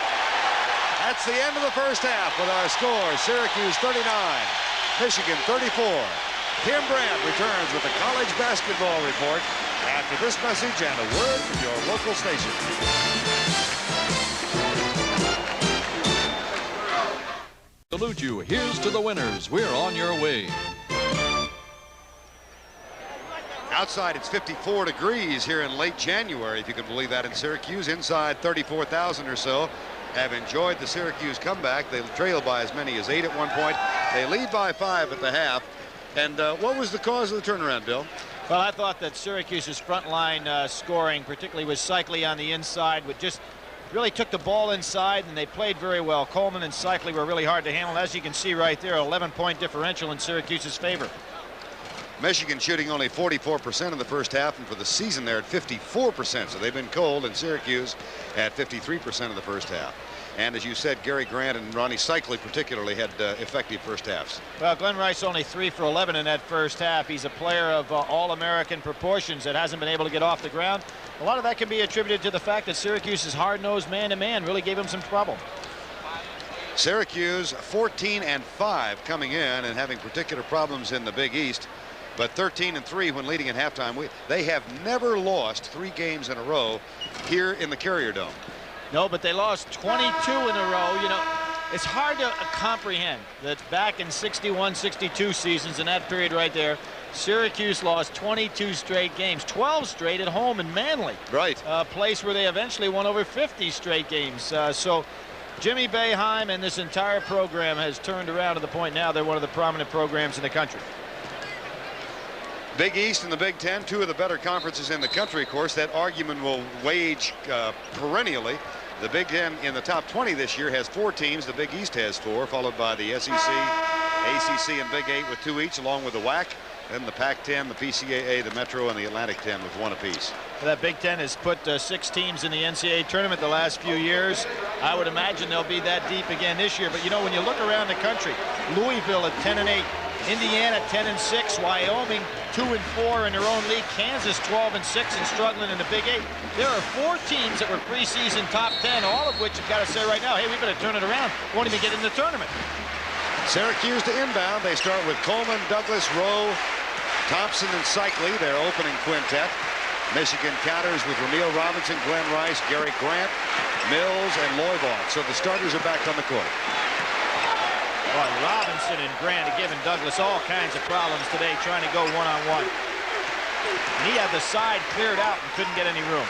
That's the end of the first half with our score. Syracuse 39, Michigan 34. Tim Brandt returns with the college basketball report after this message and a word from your local station. Salute you. Here's to the winners. We're on your way. Outside, it's 54 degrees here in late January, if you can believe that, in Syracuse. Inside, 34,000 or so have enjoyed the Syracuse comeback. They trail by as many as 8 at one point. They lead by 5 at the half. And what was the cause of the turnaround, Bill? Well, I thought that Syracuse's front line scoring, particularly with Cycli on the inside, would just really took the ball inside, and they played very well. Coleman and Cycli were really hard to handle. As you can see right there, 11-point differential in Syracuse's favor. Michigan shooting only 44% in the first half, and for the season they're at 54%. So they've been cold, and Syracuse at 53% of the first half. And as you said, Gary Grant and Ronnie Cycli particularly had effective first halves. Well, Glenn Rice only 3 for 11 in that first half. He's a player of all-American proportions that hasn't been able to get off the ground. A lot of that can be attributed to the fact that Syracuse's hard-nosed man-to-man really gave him some trouble. Syracuse 14-5 coming in and having particular problems in the Big East, but 13-3 when leading at halftime. They have never lost 3 games in a row here in the Carrier Dome. No, but they lost 22 in a row. You know, it's hard to comprehend that back in 61-62 seasons, in that period right there, Syracuse lost 22 straight games, 12 straight at home in Manly. Right. A place where they eventually won over 50 straight games. So Jimmy Boeheim and this entire program has turned around to the point now they're one of the prominent programs in the country. Big East and the Big Ten, 2 of the better conferences in the country. Of course, that argument will wage perennially. The Big Ten in the top 20 this year has 4 teams. The Big East has 4, followed by the SEC, ACC, and Big 8 with 2 each, along with the WAC. Then the Pac-10, the PCAA, the Metro, and the Atlantic 10 with 1 apiece. That Big Ten has put 6 teams in the NCAA tournament the last few years. I would imagine they'll be that deep again this year. But, you know, when you look around the country, Louisville at 10-8. Indiana 10-6, Wyoming 2-4 in their own league, Kansas 12-6 and struggling in the Big 8. There are 4 teams that were preseason top 10, all of which have got to say right now, hey, we better turn it around. Won't even get in the tournament. Syracuse to inbound. They start with Coleman, Douglas, Rowe, Thompson, and Cycli, their opening quintet. Michigan counters with Ramil Robinson, Glenn Rice, Gary Grant, Mills, and Loibon. So the starters are back on the court. Boy, Robinson and Grant have given Douglas all kinds of problems today trying to go one-on-one. And he had the side cleared out and couldn't get any room.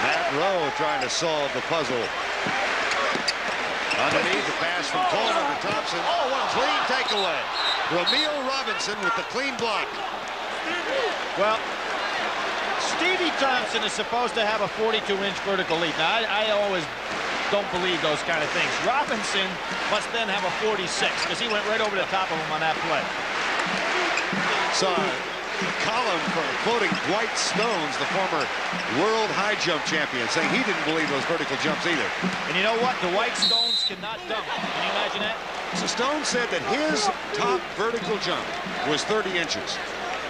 Matt Rowe trying to solve the puzzle. Underneath, the pass from Coleman to Thompson. Oh, what a clean takeaway. Ramil Robinson with the clean block. Well, Stevie Thompson is supposed to have a 42-inch vertical leap. Now, I always don't believe those kind of things. Robinson must then have a 46 because he went right over the top of him on that play. Saw a column from quoting Dwight Stones, the former world high jump champion, saying he didn't believe those vertical jumps either. And you know what? Dwight Stones cannot dunk. Can you imagine that? So Stone said that his top vertical jump was 30 inches.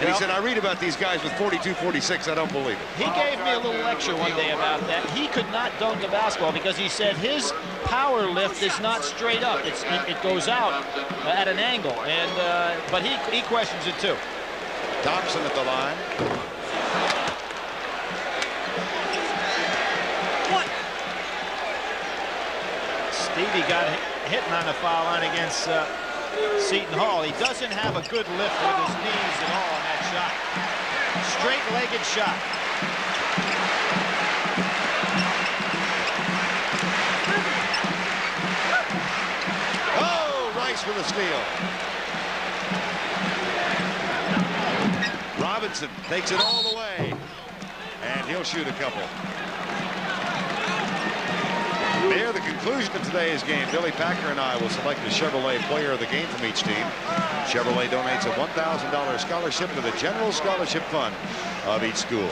And he said, I read about these guys with 42, 46. I don't believe it. He gave me a little lecture one day about that. He could not dunk the basketball because he said his power lift is not straight up. It goes out at an angle. And but he questions it too. Thompson at the line. What? Stevie got hit on the foul line against Seton Hall. He doesn't have a good lift with his knees at all on that shot. Straight-legged shot. Oh, Rice with a steal. Robinson takes it all the way, and he'll shoot a couple. Near the conclusion of today's game, Billy Packer and I will select the Chevrolet player of the game from each team. Chevrolet donates a $1,000 scholarship to the General Scholarship Fund of each school.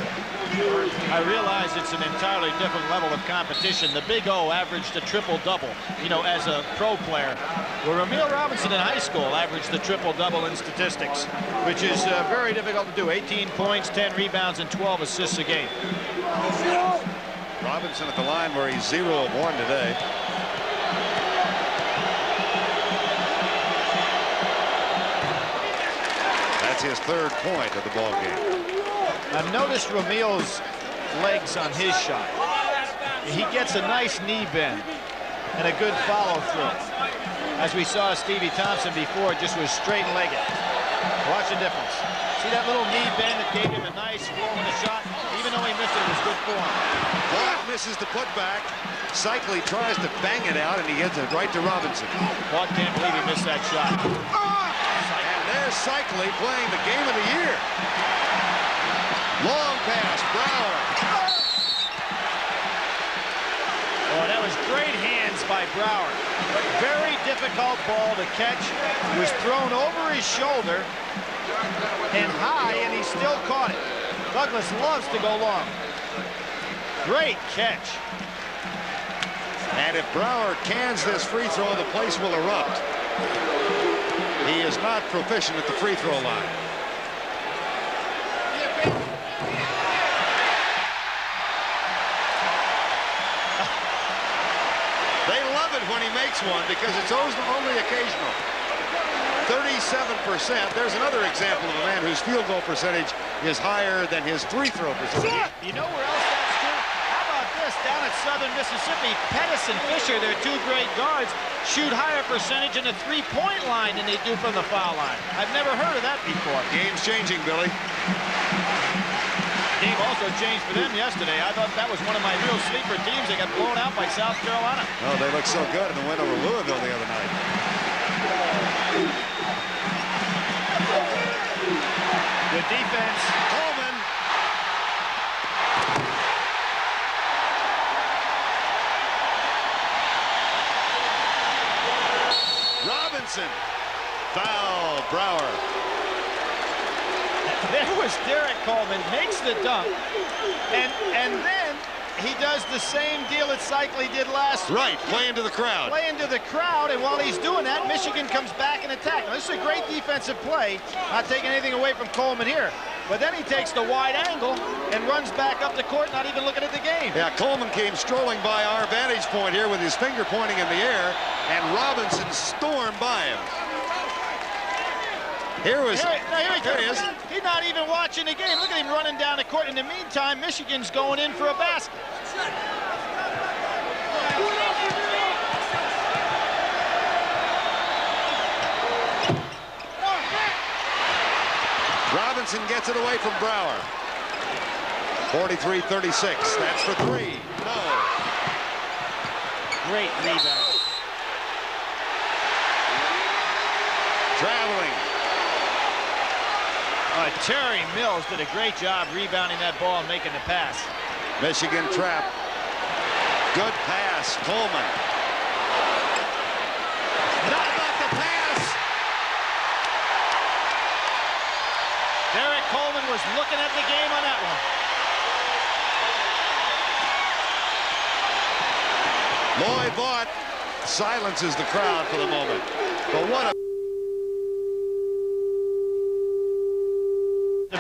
I realize it's an entirely different level of competition. The Big O averaged a triple-double, you know, as a pro player. Where Ramil Robinson in high school averaged the triple-double in statistics, which is very difficult to do. 18 points, 10 rebounds, and 12 assists a game. Robinson at the line where he's 0 of 1 today. That's his 3rd point of the ball game. Now notice Ramil's legs on his shot. He gets a nice knee bend and a good follow through. As we saw Stevie Thompson before, just was straight-legged. Watch the difference. See that little knee bend that gave him a nice flow in the shot? Even though he missed it, it was good form. Block misses the putback. Cycli tries to bang it out, and he gets it right to Robinson. Vaught can't believe he missed that shot. And there's Here's Cycli playing the game of the year. Long pass, Brower. Oh, that was great hands by Brower. Very difficult ball to catch. It was thrown over his shoulder and high, and he still caught it. Douglas loves to go long. Great catch. And if Brower cans this free throw, the place will erupt. He is not proficient at the free throw line. They love it when he makes one because it's only occasional. 37%. There's another example of a man whose field goal percentage is higher than his free throw percentage. You know where else that's true? How about this? Down at Southern Mississippi, Pettis and Fisher, their two great guards, shoot higher percentage in the three-point line than they do from the foul line. I've never heard of that before. Game's changing, Billy. Game also changed for them yesterday. I thought that was one of my real sleeper teams. They got blown out by South Carolina. Oh, they looked so good in the win over Louisville the other night. Good defense. Coleman. Robinson. Foul, Brower. There was Derek Coleman, makes the dunk, and then he does the same deal that Cycli did last week. Right, play into the crowd. Play into the crowd, and while he's doing that, Michigan comes back and attack. Now, this is a great defensive play, not taking anything away from Coleman here. But then he takes the wide angle and runs back up the court, not even looking at the game. Yeah, Coleman came strolling by our vantage point here with his finger pointing in the air, and Robinson stormed by him. Here he is. He's not even watching the game. Look at him running down the court. In the meantime, Michigan's going in for a basket. Robinson gets it away from Brower. 43-36. That's for three. No. Great rebound. Traveling. Terry Mills did a great job rebounding that ball and making the pass. Michigan trap. Good pass. Coleman. Not about the pass. Derek Coleman was looking at the game on that one. Lloyd Vaught silences the crowd for the moment. But what a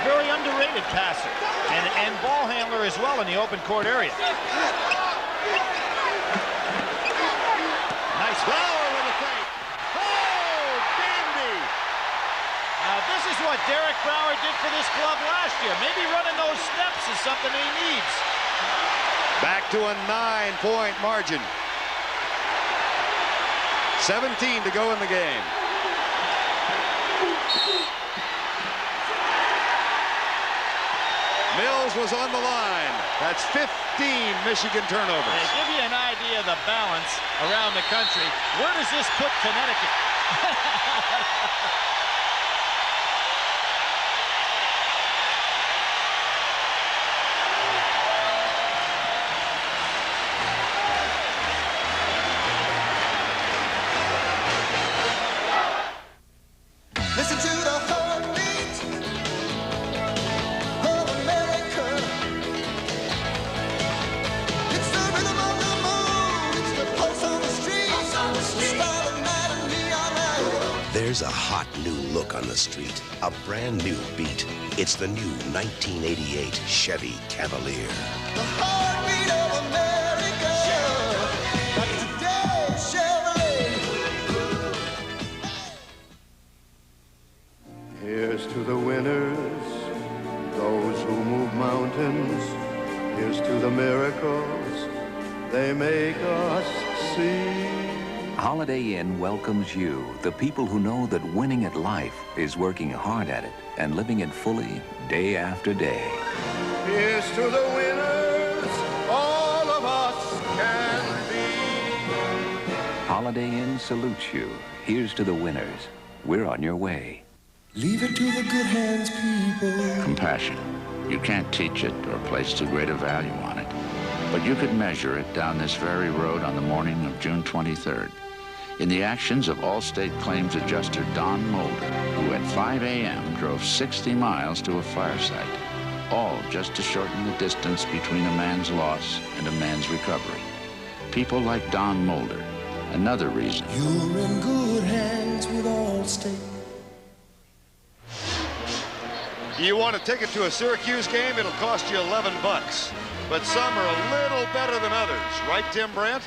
very underrated passer and ball handler as well in the open court area. Nice Brower with a fake. Oh, dandy. Now this is what Derek Brower did for this club last year. Maybe running those steps is something he needs. Back to a 9-point margin. 17 to go in the game. Mills was on the line. That's 15 Michigan turnovers. To give you an idea of the balance around the country, where does this put Connecticut? Listen to the heartbeat of America. It's the rhythm of the moon. It's the pulse on the street. Starlit night and neon light. There's a hot new look on the street, a brand new beat. It's the new 1988 Chevy Cavalier. The heartbeat of America. But today, Chevrolet. Here's to the winners, those who move mountains. Here's to the miracles they make us see. Holiday Inn welcomes you, the people who know that winning at life is working hard at it and living it fully day after day. Here's to the winners, all of us can be. Holiday Inn salutes you. Here's to the winners. We're on your way. Leave it to the good hands, people. Compassion. You can't teach it or place too great a value on it. But you could measure it down this very road on the morning of June 23rd. In the actions of Allstate Claims Adjuster Don Mulder, who at 5 a.m. drove 60 miles to a fire site, all just to shorten the distance between a man's loss and a man's recovery. People like Don Mulder, another reason. You're in good hands with Allstate. You want a ticket to a Syracuse game? It'll cost you $11. But some are a little better than others. Right, Tim Brandt?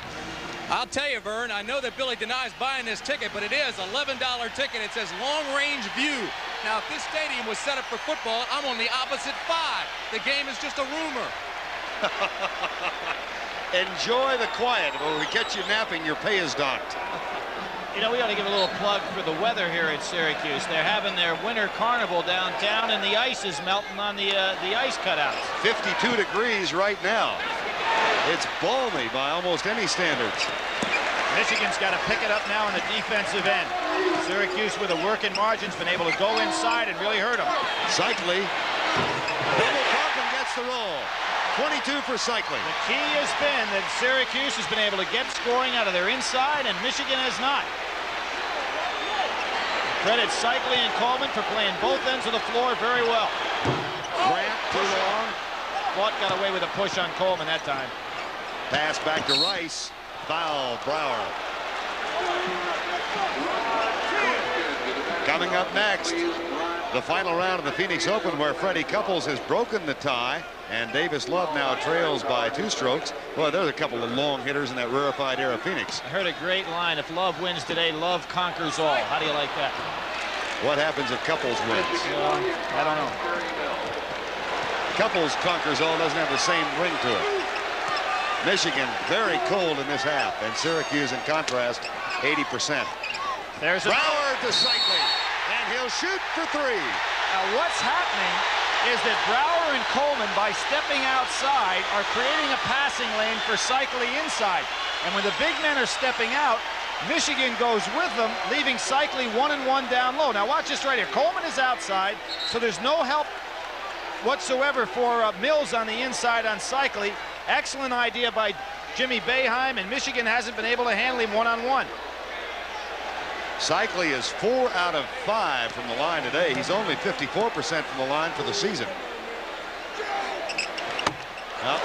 I'll tell you, Vern, I know that Billy denies buying this ticket, but it is an $11 ticket. It says long-range view. Now, if this stadium was set up for football, I'm on the opposite 5. The game is just a rumor. Enjoy the quiet. When we catch you napping, your pay is docked. You know, we ought to give a little plug for the weather here at Syracuse. They're having their winter carnival downtown, and the ice is melting on the ice cutouts. 52 degrees right now. It's balmy by almost any standards. Michigan's got to pick it up now on the defensive end. Syracuse, with a working margin's been able to go inside and really hurt them. Cycli. Double pump and gets the roll. 22 for Cycli. The key has been that Syracuse has been able to get scoring out of their inside, and Michigan has not. Credit Cycli and Coleman for playing both ends of the floor very well. Grant too long. Watt got away with a push on Coleman that time. Pass back to Rice. Foul, Brower. Coming up next, the final round of the Phoenix Open, where Freddie Couples has broken the tie, and Davis Love now trails by 2 strokes. Well, there's a couple of long hitters in that rarefied era Phoenix. I heard a great line: if Love wins today, Love conquers all. How do you like that? What happens if Couples wins? I don't know. Couples conquers all doesn't have the same ring to it. Michigan very cold in this half, and Syracuse, in contrast, 80%. There's a Brower to Cycli, and he'll shoot for 3. Now what's happening is that Brower and Coleman, by stepping outside, are creating a passing lane for Cycli inside. And when the big men are stepping out, Michigan goes with them, leaving Cycli 1-and-1 down low. Now watch this right here. Coleman is outside, so there's no help whatsoever for Mills on the inside on Cycli. Excellent idea by Jimmy Boeheim, and Michigan hasn't been able to handle him one-on-one. Cycli is 4 out of 5 from the line today. He's only 54% from the line for the season. Well,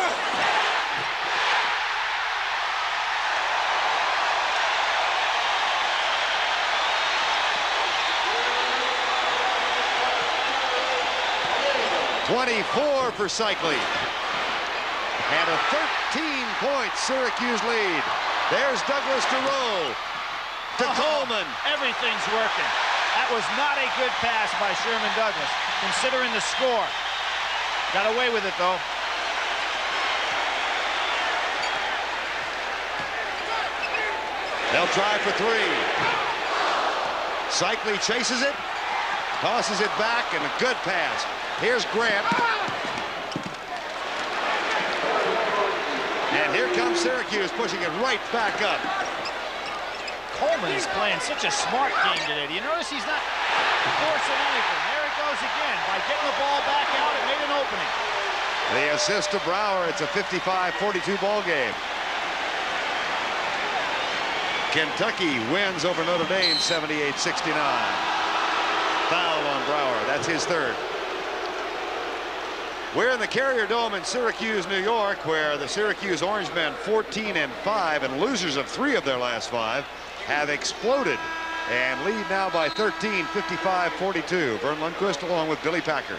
24 for Cycli. And a 13-point Syracuse lead. There's Douglas to roll. To Coleman. Everything's working. That was not a good pass by Sherman Douglas, considering the score. Got away with it, though. They'll try for 3. Cycli chases it, tosses it back, and a good pass. Here's Grant. And here comes Syracuse, pushing it right back up. Coleman is playing such a smart game today. Do you notice he's not forcing anything? There it goes again. By getting the ball back out, it made an opening. The assist to Brower. It's a 55-42 ball game. Kentucky wins over Notre Dame 78-69. Foul on Brower. That's his 3rd. We're in the Carrier Dome in Syracuse, New York, where the Syracuse Orangemen, 14-5, and losers of 3 of their last 5, have exploded and lead now by 13, 55-42. Vern Lundquist along with Billy Packer.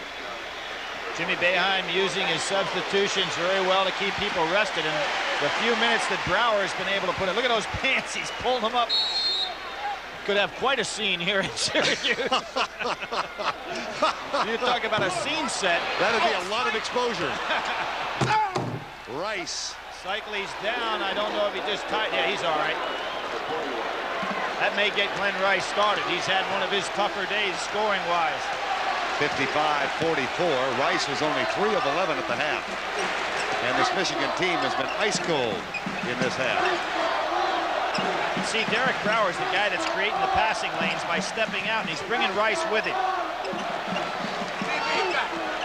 Jimmy Boeheim using his substitutions very well to keep people rested, and the few minutes that Brower has been able to put in. Look at those pants. He's pulled them up. Could have quite a scene here in Syracuse. You talk about a scene set. That'd be a lot of exposure. Rice. Cycli's down. I don't know if he just tied. Yeah, he's all right. That may get Glenn Rice started. He's had one of his tougher days scoring-wise. 55-44. Rice was only 3 of 11 at the half. And this Michigan team has been ice cold in this half. See, Derek Brower is the guy that's creating the passing lanes by stepping out, and he's bringing Rice with him.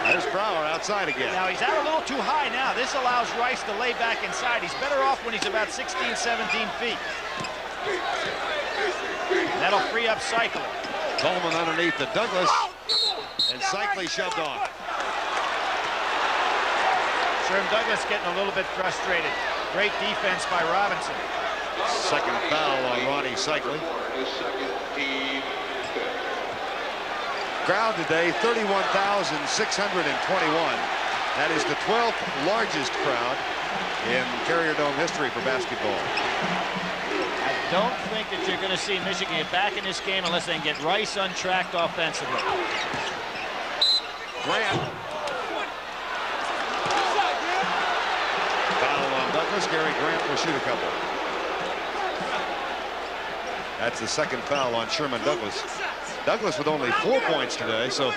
There's Brower outside again. Now he's out a little too high now. This allows Rice to lay back inside. He's better off when he's about 16, 17 feet. That'll free up Cycling. Coleman underneath the Douglas, and Cycling shoved off. Sherm Douglas getting a little bit frustrated. Great defense by Robinson. Second foul on Ronnie Cycling. Crowd today, 31,621. That is the 12th largest crowd in Carrier Dome history for basketball. I don't think that you're going to see Michigan get back in this game unless they can get Rice untracked offensively. Grant. Foul on Douglas. Gary Grant will shoot a couple. That's the second foul on Sherman Douglas. Douglas with only 4 points today, so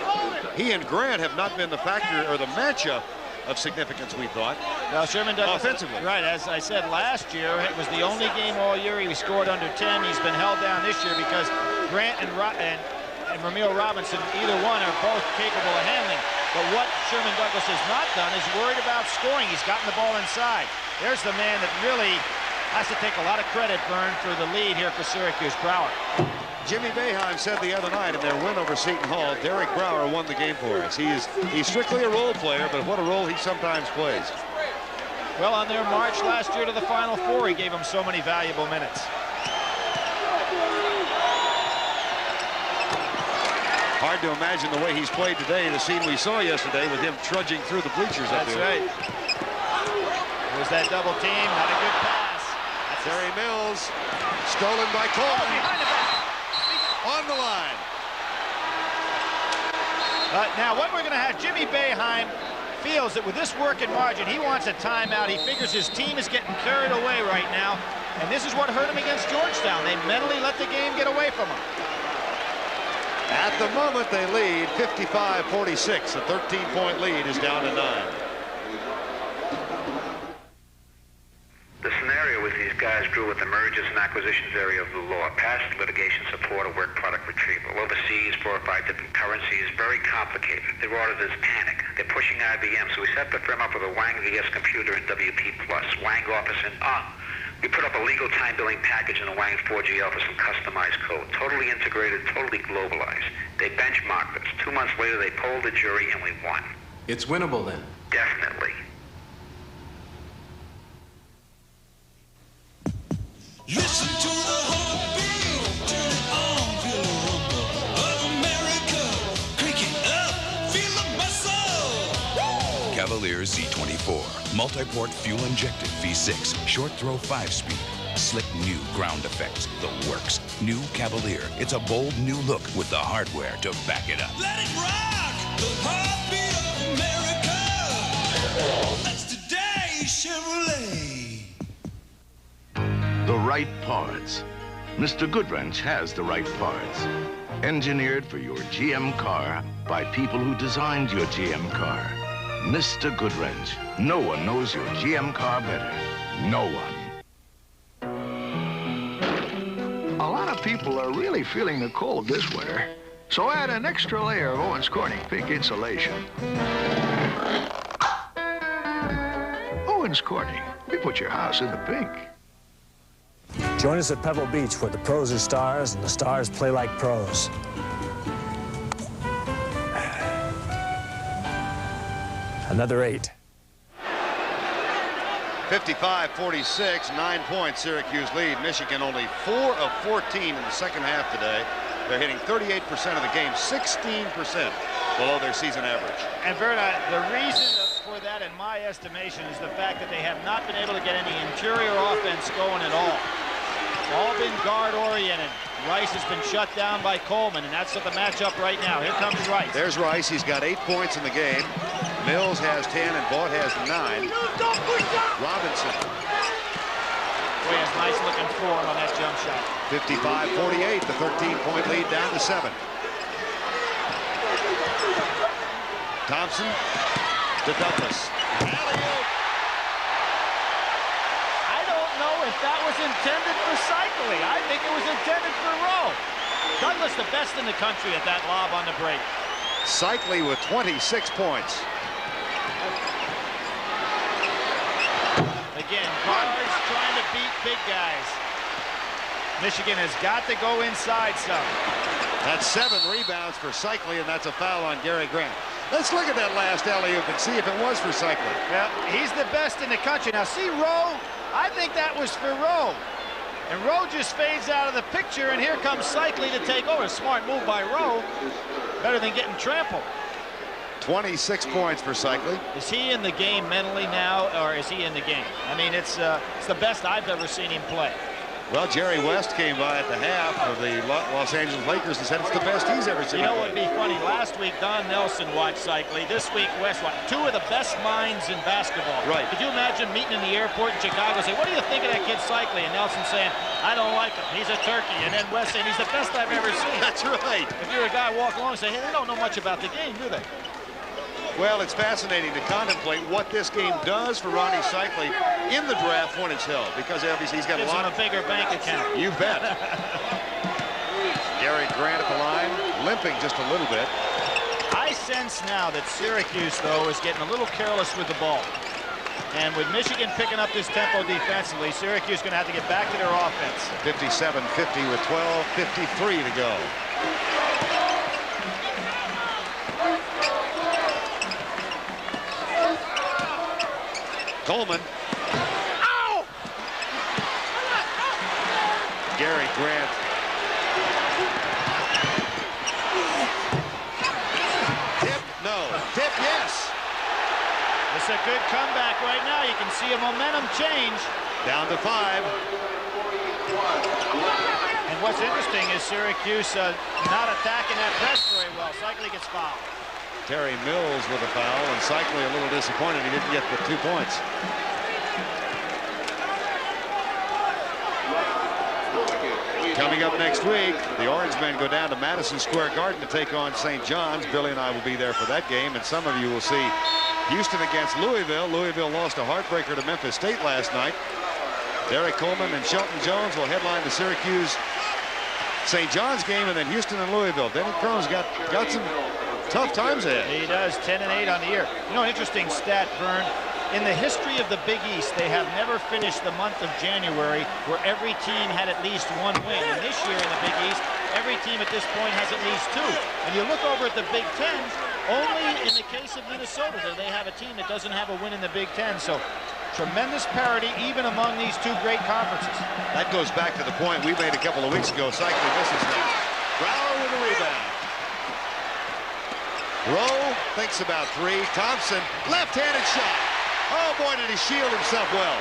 he and Grant have not been the factor or the matchup of significance, we thought. Well, Sherman Douglas, offensively. Right, as I said last year, it was the only game all year he scored under 10. He's been held down this year because Grant and Ramil Robinson, either one, are both capable of handling. But what Sherman Douglas has not done is worried about scoring. He's gotten the ball inside. There's the man that really has to take a lot of credit, Vern, for the lead here for Syracuse. Brower. Jimmy Boeheim said the other night in their win over Seton Hall, Derek Brower won the game for us. He's strictly a role player, but what a role he sometimes plays. Well, on their march last year to the Final Four, he gave them so many valuable minutes. Hard to imagine the way he's played today, the scene we saw yesterday with him trudging through the bleachers up there. That's right. It was that double team, not a good pass. Terry Mills, stolen by Coleman. Behind the back. On the line. Now what we're going to have, Jimmy Boeheim feels that with this work in margin, he wants a timeout. He figures his team is getting carried away right now, and this is what hurt him against Georgetown. They mentally let the game get away from them. At the moment, they lead 55-46. A 13-point lead is down to 9. The scenario with these guys grew with the mergers and acquisitions area of the law, patent litigation support, or work product retrieval. Overseas, 4 or 5 different currencies, very complicated. Their auditors panic. They're pushing IBM, so we set the firm up with a Wang VS computer and WP+, Wang office, and we put up a legal time billing package in a Wang 4G office and customized code. Totally integrated, totally globalized. They benchmarked us. 2 months later, they polled the jury, and we won. It's winnable then? Definitely. Listen to the heartbeat, turn it on, feel the rumble of America. Crank it up, feel the muscle. Cavalier Z24, multi-port fuel-injected V6, short-throw 5-speed, slick new ground effects, the works. New Cavalier, it's a bold new look with the hardware to back it up. Let it rock, the heartbeat of America. That's today's Chevrolet. The right parts. Mr. Goodwrench has the right parts. Engineered for your GM car by people who designed your GM car. Mr. Goodwrench. No one knows your GM car better. No one. A lot of people are really feeling the cold this winter. So add an extra layer of Owens Corning pink insulation. Owens Corning. We put your house in the pink. Join us at Pebble Beach where the pros are stars and the stars play like pros. Another 8. 55-46, 9 points Syracuse lead. Michigan only 4 of 14 in the second half today. They're hitting 38% of the game, 16% below their season average. And Verna, the reason for that, in my estimation, is the fact that they have not been able to get any interior offense going at all. All been guard-oriented. Rice has been shut down by Coleman, and that's the matchup right now. Here comes Rice. There's Rice. He's got 8 points in the game. Mills has 10, and Vaught has 9. Robinson. Boy, has nice-looking form on that jump shot. 55-48, the 13-point lead down to 7. Thompson to Douglas. If that was intended for Cycling, I think it was intended for Rowe. Douglas, the best in the country at that lob on the break. Cycli with 26 points. Again, guards trying to beat big guys. Michigan has got to go inside some. That's 7 rebounds for Cycli, and that's a foul on Gary Grant. Let's look at that last alley-oop and see if it was for Cycli. Yeah, he's the best in the country. Now, see Rowe? I think that was for Rowe. And Rowe just fades out of the picture, and here comes Cycli to take over. A smart move by Rowe. Better than getting trampled. 26 points for Cycli. Is he in the game mentally now, or is he in the game? I mean, it's the best I've ever seen him play. Well, Jerry West came by at the half of the Los Angeles Lakers and said it's the best he's ever seen. You know what would be funny? Last week, Don Nelson watched Cycli. This week, West watched. 2 of the best minds in basketball. Right. Could you imagine meeting in the airport in Chicago, say, what do you think of that kid Cycli? And Nelson saying, I don't like him. He's a turkey. And then West saying, he's the best I've ever seen. That's right. If you're a guy walking along and say, hey, they don't know much about the game, do they? Well, it's fascinating to contemplate what this game does for Ronnie Cycli in the draft when it's held, because obviously he's got Gives a lot him a bigger bank account. You bet. Gary Grant at the line, limping just a little bit. I sense now that Syracuse, though, is getting a little careless with the ball. And with Michigan picking up this tempo defensively, Syracuse is going to have to get back to their offense. 57-50 with 12:53 to go. Coleman. Ow! Gary Grant. Tip, no. Tip, yes. It's a good comeback right now. You can see a momentum change. Down to 5. And what's interesting is Syracuse not attacking that press very well. Cycli gets fouled. Terry Mills with a foul, and Cycli a little disappointed he didn't get the 2 points. Coming up next week, the Orange Men go down to Madison Square Garden to take on St. John's. Billy and I will be there for that game, and some of you will see Houston against Louisville. Louisville lost a heartbreaker to Memphis State last night. Derek Coleman and Shelton Jones will headline the Syracuse St. John's game, and then Houston and Louisville. Denny Cron's got some tough times ahead. He does. 10-8 on the year. You know, interesting stat, Vern. In the history of the Big East, they have never finished the month of January where every team had at least 1 win. And this year in the Big East, every team at this point has at least 2. And you look over at the Big Ten, only in the case of Minnesota do they have a team that doesn't have a win in the Big Ten. So tremendous parity even among these 2 great conferences. That goes back to the point we made a couple of weeks ago. Cycli misses now. Brower with a rebound. Rowe thinks about 3. Thompson, left-handed shot. Oh, boy, did he shield himself well.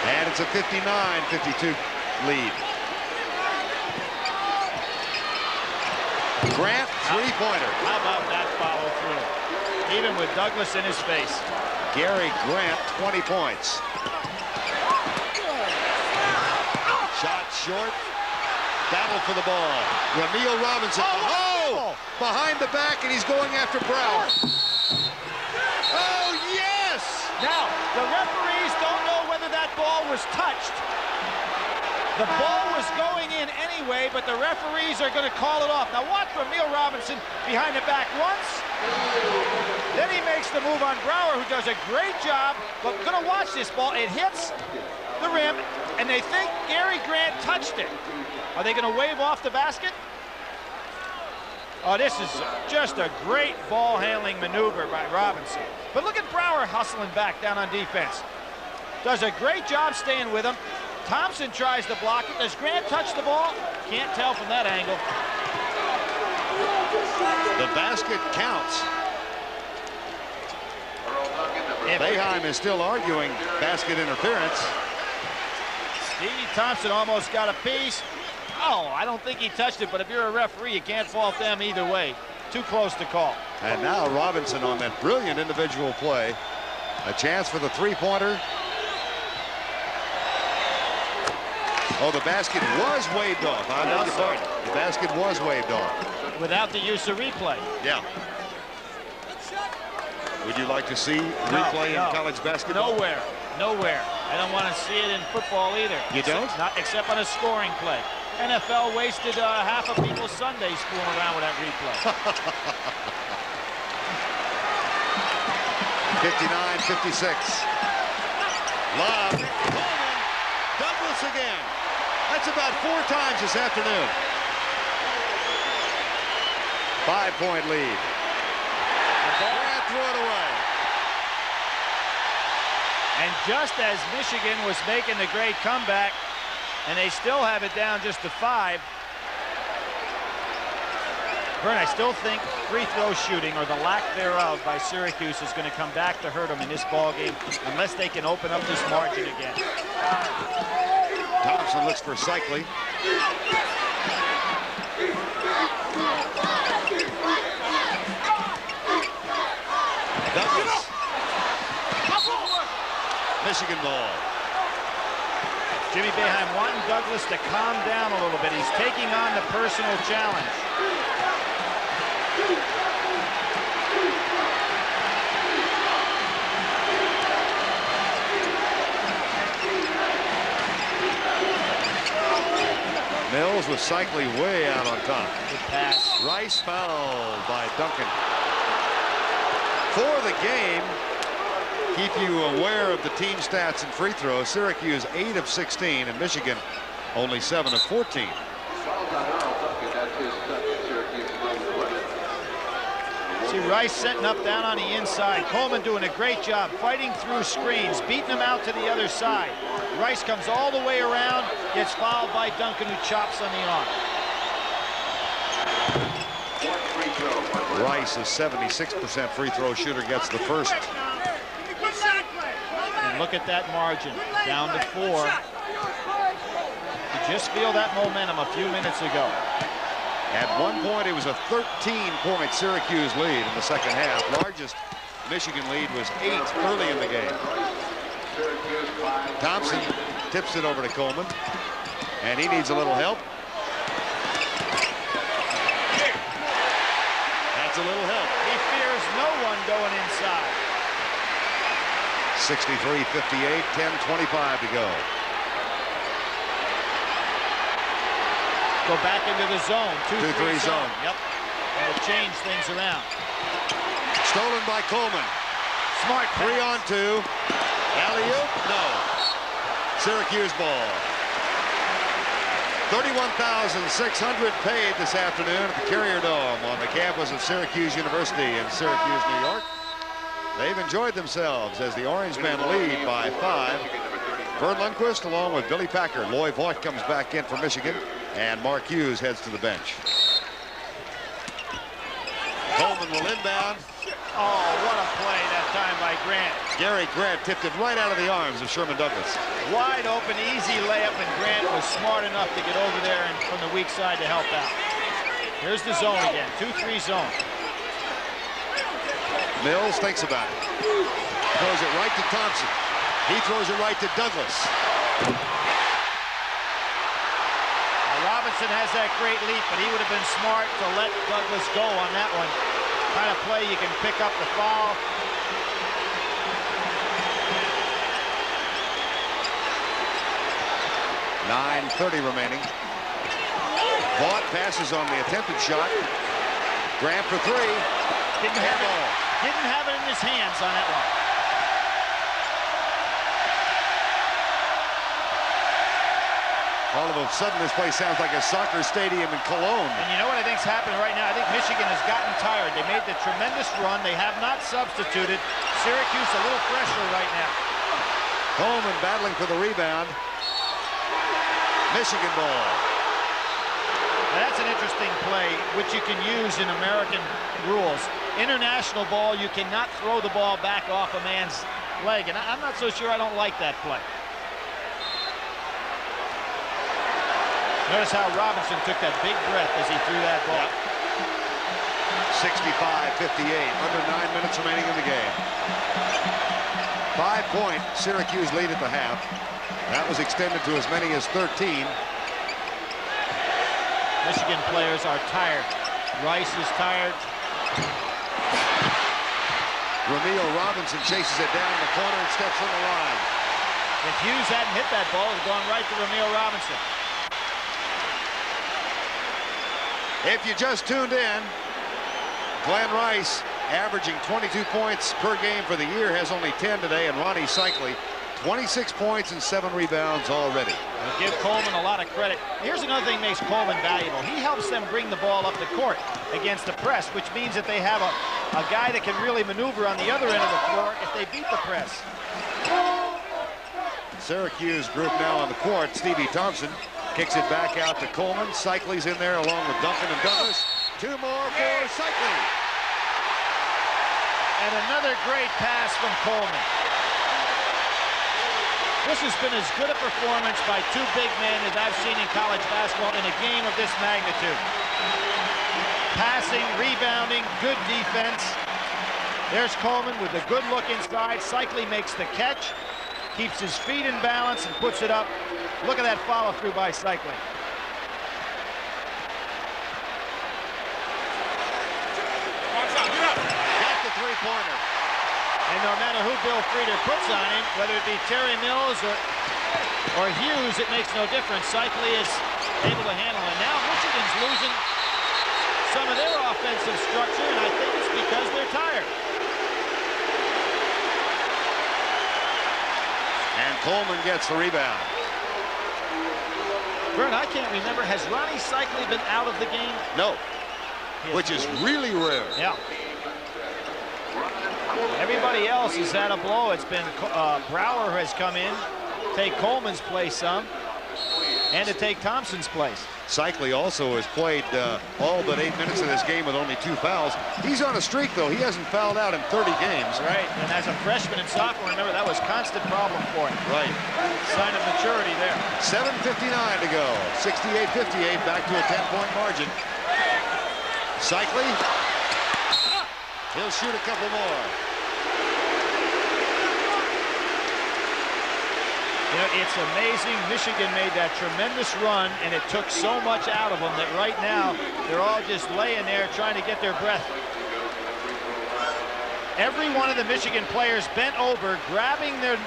And it's a 59-52 lead. Grant, 3-pointer. How about that follow through? Even with Douglas in his face. Gary Grant, 20 points. Shot short. Battle for the ball. Ramil Robinson. Oh! Behind the back, and he's going after Brower. Oh, yes! Now, the referees don't know whether that ball was touched. The ball was going in anyway, but the referees are going to call it off. Now watch Ramil Robinson behind the back once. Then he makes the move on Brower, who does a great job. But we're going to watch this ball. It hits the rim, and they think Gary Grant touched it. Are they going to wave off the basket? Oh, this is just a great ball handling maneuver by Robinson. But look at Brower hustling back down on defense. Does a great job staying with him. Thompson tries to block it. Does Grant touch the ball? Can't tell from that angle. The basket counts. Boeheim is still arguing basket interference. Stevie Thompson almost got a piece. Oh, I don't think he touched it, but if you're a referee, you can't fault them either way. Too close to call. And now Robinson on that brilliant individual play. A chance for the 3-pointer. Oh, the basket was waved off. I beg your pardon. The basket was waved off. Without the use of replay. Yeah. Would you like to see replay in college basketball? Nowhere. I don't want to see it in football either. You don't? Not except on a scoring play. NFL wasted half of people's Sundays fooling around with that replay. 59-56. Lob. Coleman. Douglas again. That's about 4 times this afternoon. 5-point lead. Grant threw it away. And just as Michigan was making the great comeback, and they still have it down just to 5. Vern, I still think free throw shooting, or the lack thereof, by Syracuse is going to come back to hurt them in this ball game unless they can open up this margin again. Thompson looks for Cycli. Douglas. Michigan ball. Jimmy Boeheim wanting Douglas to calm down a little bit. He's taking on the personal challenge. Mills with Cycli way out on top. Good pass. Rice fouled by Duncan. For the game, keep you aware of the team stats and free throws. Syracuse 8 of 16 and Michigan only 7 of 14. See Rice setting up down on the inside. Coleman doing a great job fighting through screens, beating him out to the other side. Rice comes all the way around, gets fouled by Duncan, who chops on the arm. Rice is 76% free throw shooter, gets the first. And look at that margin, down to 4. You just feel that momentum a few minutes ago. At one point, it was a 13-point Syracuse lead in the second half. Largest Michigan lead was 8 early in the game. Thompson tips it over to Coleman, and he needs a little help. That's a little help. He fears no one going inside. 63-58, 10:25 to go. Go back into the zone. 2-3 zone. Yep. It'll change things around. Stolen by Coleman. Smart pass. 3 on 2. Alley-oop? No. Syracuse ball. 31,600 paid this afternoon at the Carrier Dome on the campus of Syracuse University in Syracuse, New York. They've enjoyed themselves as the Orange Men lead by 5. Vern Lundquist along with Billy Packer. Loy Vaught comes back in for Michigan, and Mark Hughes heads to the bench. Coleman will inbound. Oh, what a play that time by Grant. Gary Grant tipped it right out of the arms of Sherman Douglas. Wide open, easy layup, and Grant was smart enough to get over there and from the weak side to help out. Here's the zone again, 2-3 zone. Mills thinks about it. Throws it right to Thompson. He throws it right to Douglas. Robinson has that great leap, but he would have been smart to let Douglas go on that one. Kind of play you can pick up the foul. .9:30 remaining. Vaught passes on the attempted shot. Grant for 3. Didn't have it in his hands on that one. All of a sudden, this place sounds like a soccer stadium in Cologne. And you know what I think's happening right now? I think Michigan has gotten tired. They made the tremendous run. They have not substituted. Syracuse a little fresher right now. Coleman battling for the rebound. Michigan ball. Now that's an interesting play, which you can use in American rules. International ball, you cannot throw the ball back off a man's leg. And I'm not so sure I don't like that play. Notice how Robinson took that big breath as he threw that ball. 65-58, under 9 minutes remaining in the game. 5-point Syracuse lead at the half. That was extended to as many as 13. Michigan players are tired. Rice is tired. Ramil Robinson chases it down the corner and steps on the line. If Hughes hadn't hit that ball, it would have gone right to Ramil Robinson. If you just tuned in, Glenn Rice, averaging 22 points per game for the year, has only 10 today, and Ronnie Cycli, 26 points and 7 rebounds already. I'll give Coleman a lot of credit. Here's another thing that makes Coleman valuable. He helps them bring the ball up the court against the press, which means that they have a guy that can really maneuver on the other end of the floor if they beat the press. Syracuse group now on the court. Stevie Thompson kicks it back out to Coleman. Cycli's in there along with Duncan and Douglas. 2 more for Cycli. And another great pass from Coleman. This has been as good a performance by 2 big men as I've seen in college basketball in a game of this magnitude. Passing, rebounding, good defense. There's Coleman with a good look inside. Cycli makes the catch, keeps his feet in balance and puts it up. Look at that follow through by Cycli. Got the three-pointer. And no matter who Bill Frieder puts on him, whether it be Terry Mills or Hughes, it makes no difference. Cycli is able to handle it. Now Michigan's losing some of their offensive structure, and I think it's because they're tired. And Coleman gets the rebound. Vern, I can't remember, has Ronnie Cycli been out of the game? No, which is really rare. Yeah. Everybody else has had a blow. It's been Brower has come in, take Coleman's place some, and to take Thompson's place. Cycli also has played all but 8 minutes of this game with only 2 fouls. He's on a streak, though. He hasn't fouled out in 30 games. Right, and as a freshman and sophomore, remember, that was a constant problem for him. Right. Sign of maturity there. 7:59 to go. 68-58, back to a 10-point margin. Cycli. He'll shoot a couple more. You know, it's amazing. Michigan made that tremendous run, and it took so much out of them that right now they're all just laying there trying to get their breath. Every one of the Michigan players bent over, grabbing their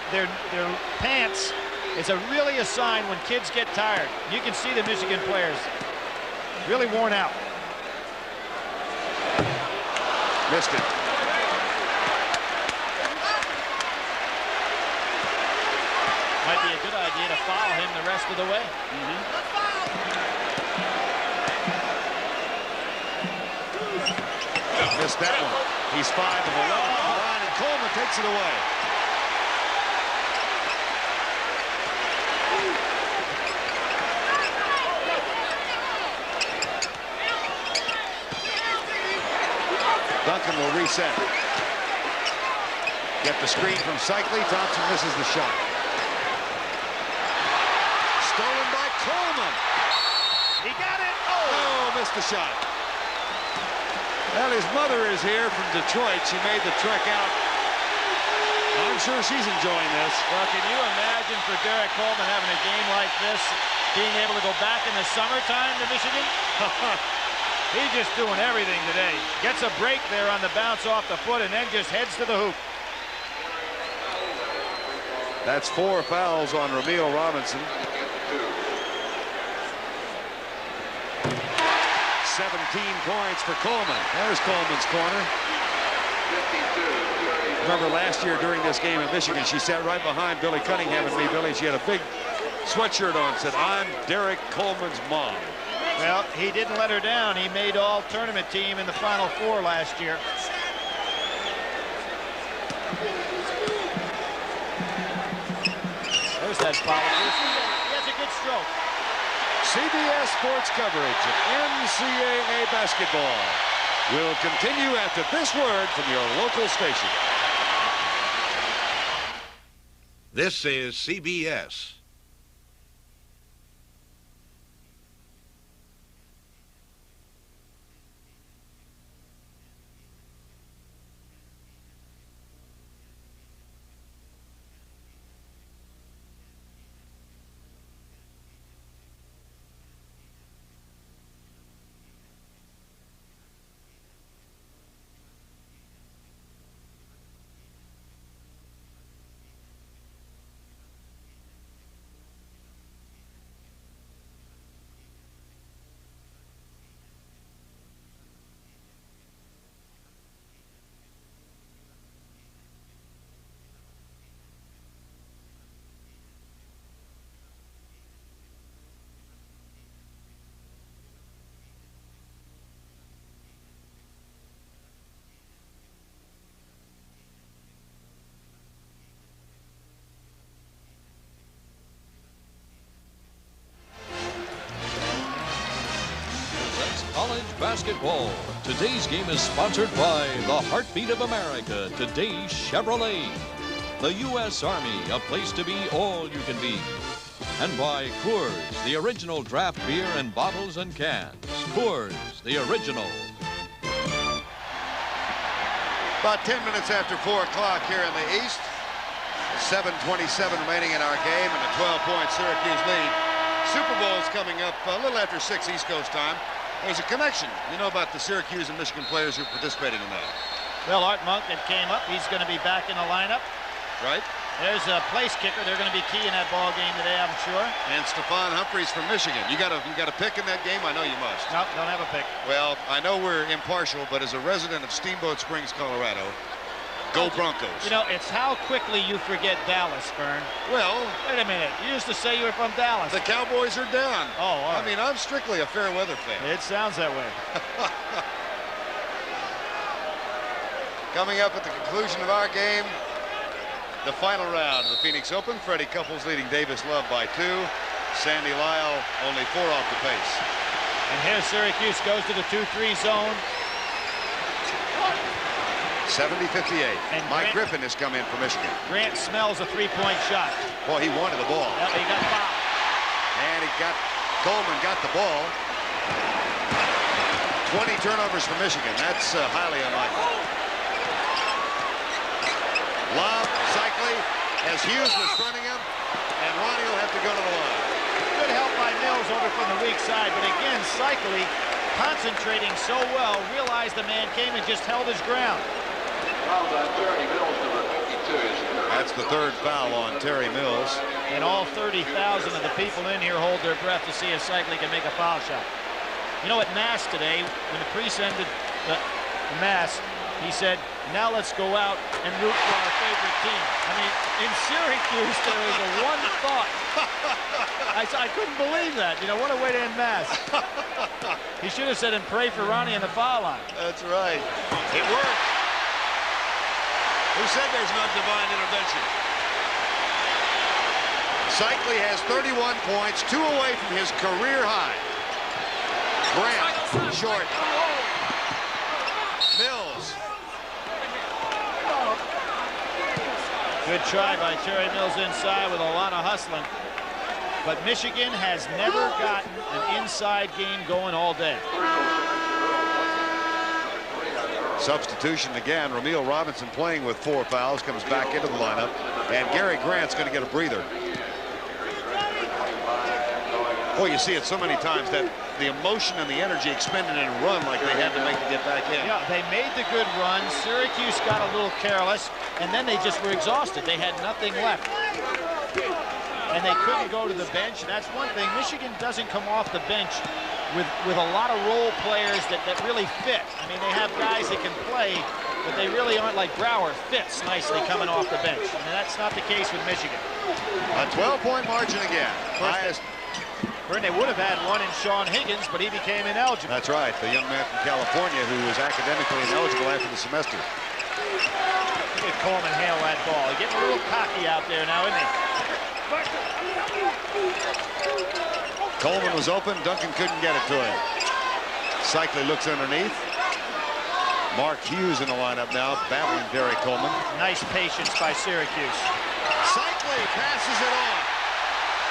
pants. It's really a sign when kids get tired. You can see the Michigan players really worn out. Missed it. Might be a good idea to foul him the rest of the way. Missed that one. He's 5 of 11 on the line, and Coleman takes it away. Duncan will reset. Get the screen from Cycli. Thompson misses the shot. Stolen by Coleman. He got it. Oh, missed the shot. Well, his mother is here from Detroit. She made the trek out. I'm sure she's enjoying this. Well, can you imagine for Derek Coleman having a game like this, being able to go back in the summertime to Michigan? He's just doing everything today. Gets a break there on the bounce off the foot and then just heads to the hoop. That's 4 fouls on Ramil Robinson. 17 points for Coleman. There's Coleman's corner. Remember last year during this game in Michigan, she sat right behind Billy Cunningham and me, Billy. She had a big sweatshirt on, said, "I'm Derek Coleman's mom." Well, he didn't let her down. He made all-tournament team in the Final Four last year. There's that follow. He has a good stroke. CBS Sports coverage of NCAA basketball will continue after this word from your local station. This is CBS. basketball. Today's game is sponsored by the heartbeat of America, today's Chevrolet. The U.S. Army, a place to be all you can be. And by Coors, the original draft beer in bottles and cans. Coors, the original. About 10 minutes after 4 o'clock here in the East. 7:27 remaining in our game and a 12-point Syracuse lead. Super Bowl is coming up a little after 6 East Coast time. There's a connection, you know, about the Syracuse and Michigan players who are participating in that. Well, Art Monk that came up, he's going to be back in the lineup. Right. There's a place kicker. They're going to be key in that ball game today, I'm sure. And Stephon Humphreys from Michigan. You got a pick in that game? I know you must. Nope, don't have a pick. Well, I know we're impartial, but as a resident of Steamboat Springs, Colorado, go Broncos. You know, it's how quickly you forget Dallas, Fern. Well, wait a minute. You used to say you were from Dallas. The Cowboys are down. Oh, all right. I mean, I'm strictly a fair weather fan. It sounds that way. Coming up at the conclusion of our game, the final round of the Phoenix Open. Freddie Couples leading Davis Love by 2. Sandy Lyle only 4 off the pace. And here Syracuse goes to the 2-3 zone. 70-58. And Mike Griffin has come in for Michigan. Grant smells a 3-point shot. Boy, he wanted the ball. Yep, he got fouled. And Coleman got the ball. 20 turnovers for Michigan. That's highly unlikely. Love, cycling, as Hughes was fronting him, and Ronnie will have to go to the line. Good help by Mills over from the weak side, but again, cycling, concentrating so well, realized the man came and just held his ground. That's the 3rd foul on Terry Mills. And all 30,000 of the people in here hold their breath to see if cycling can make a foul shot. You know, at Mass today, when the priest ended the Mass, he said, now let's go out and root for our favorite team. I mean, in Syracuse, there was a one thought. I couldn't believe that. You know, what a way to end Mass. He should have said, and pray for Ronnie in the foul line. That's right. It worked. Who said there's no divine intervention? Cycli has 31 points, 2 away from his career high. Grant, short. Mills. Good try by Terry Mills inside with a lot of hustling. But Michigan has never gotten an inside game going all day. Substitution again. Ramil Robinson playing with 4 fouls comes back into the lineup. And Gary Grant's going to get a breather. Boy, you see it so many times that the emotion and the energy expended in a run like they had to make to get back in. Yeah, they made the good run. Syracuse got a little careless, and then they just were exhausted. They had nothing left. And they couldn't go to the bench, and that's one thing. Michigan doesn't come off the bench with a lot of role players that really fit. I mean, they have guys that can play, but they really aren't like Brower fits nicely coming off the bench. And that's not the case with Michigan. A 12-point margin again. Highest. They would have had one in Sean Higgins, but he became ineligible. That's right, the young man from California who was academically ineligible after the semester. Look at Coleman hail that ball. He's getting a little cocky out there now, isn't he? Coleman was open. Duncan couldn't get it to him. Cycli looks underneath. Mark Hughes in the lineup now, battling Derek Coleman. Nice patience by Syracuse. Cycli passes it on.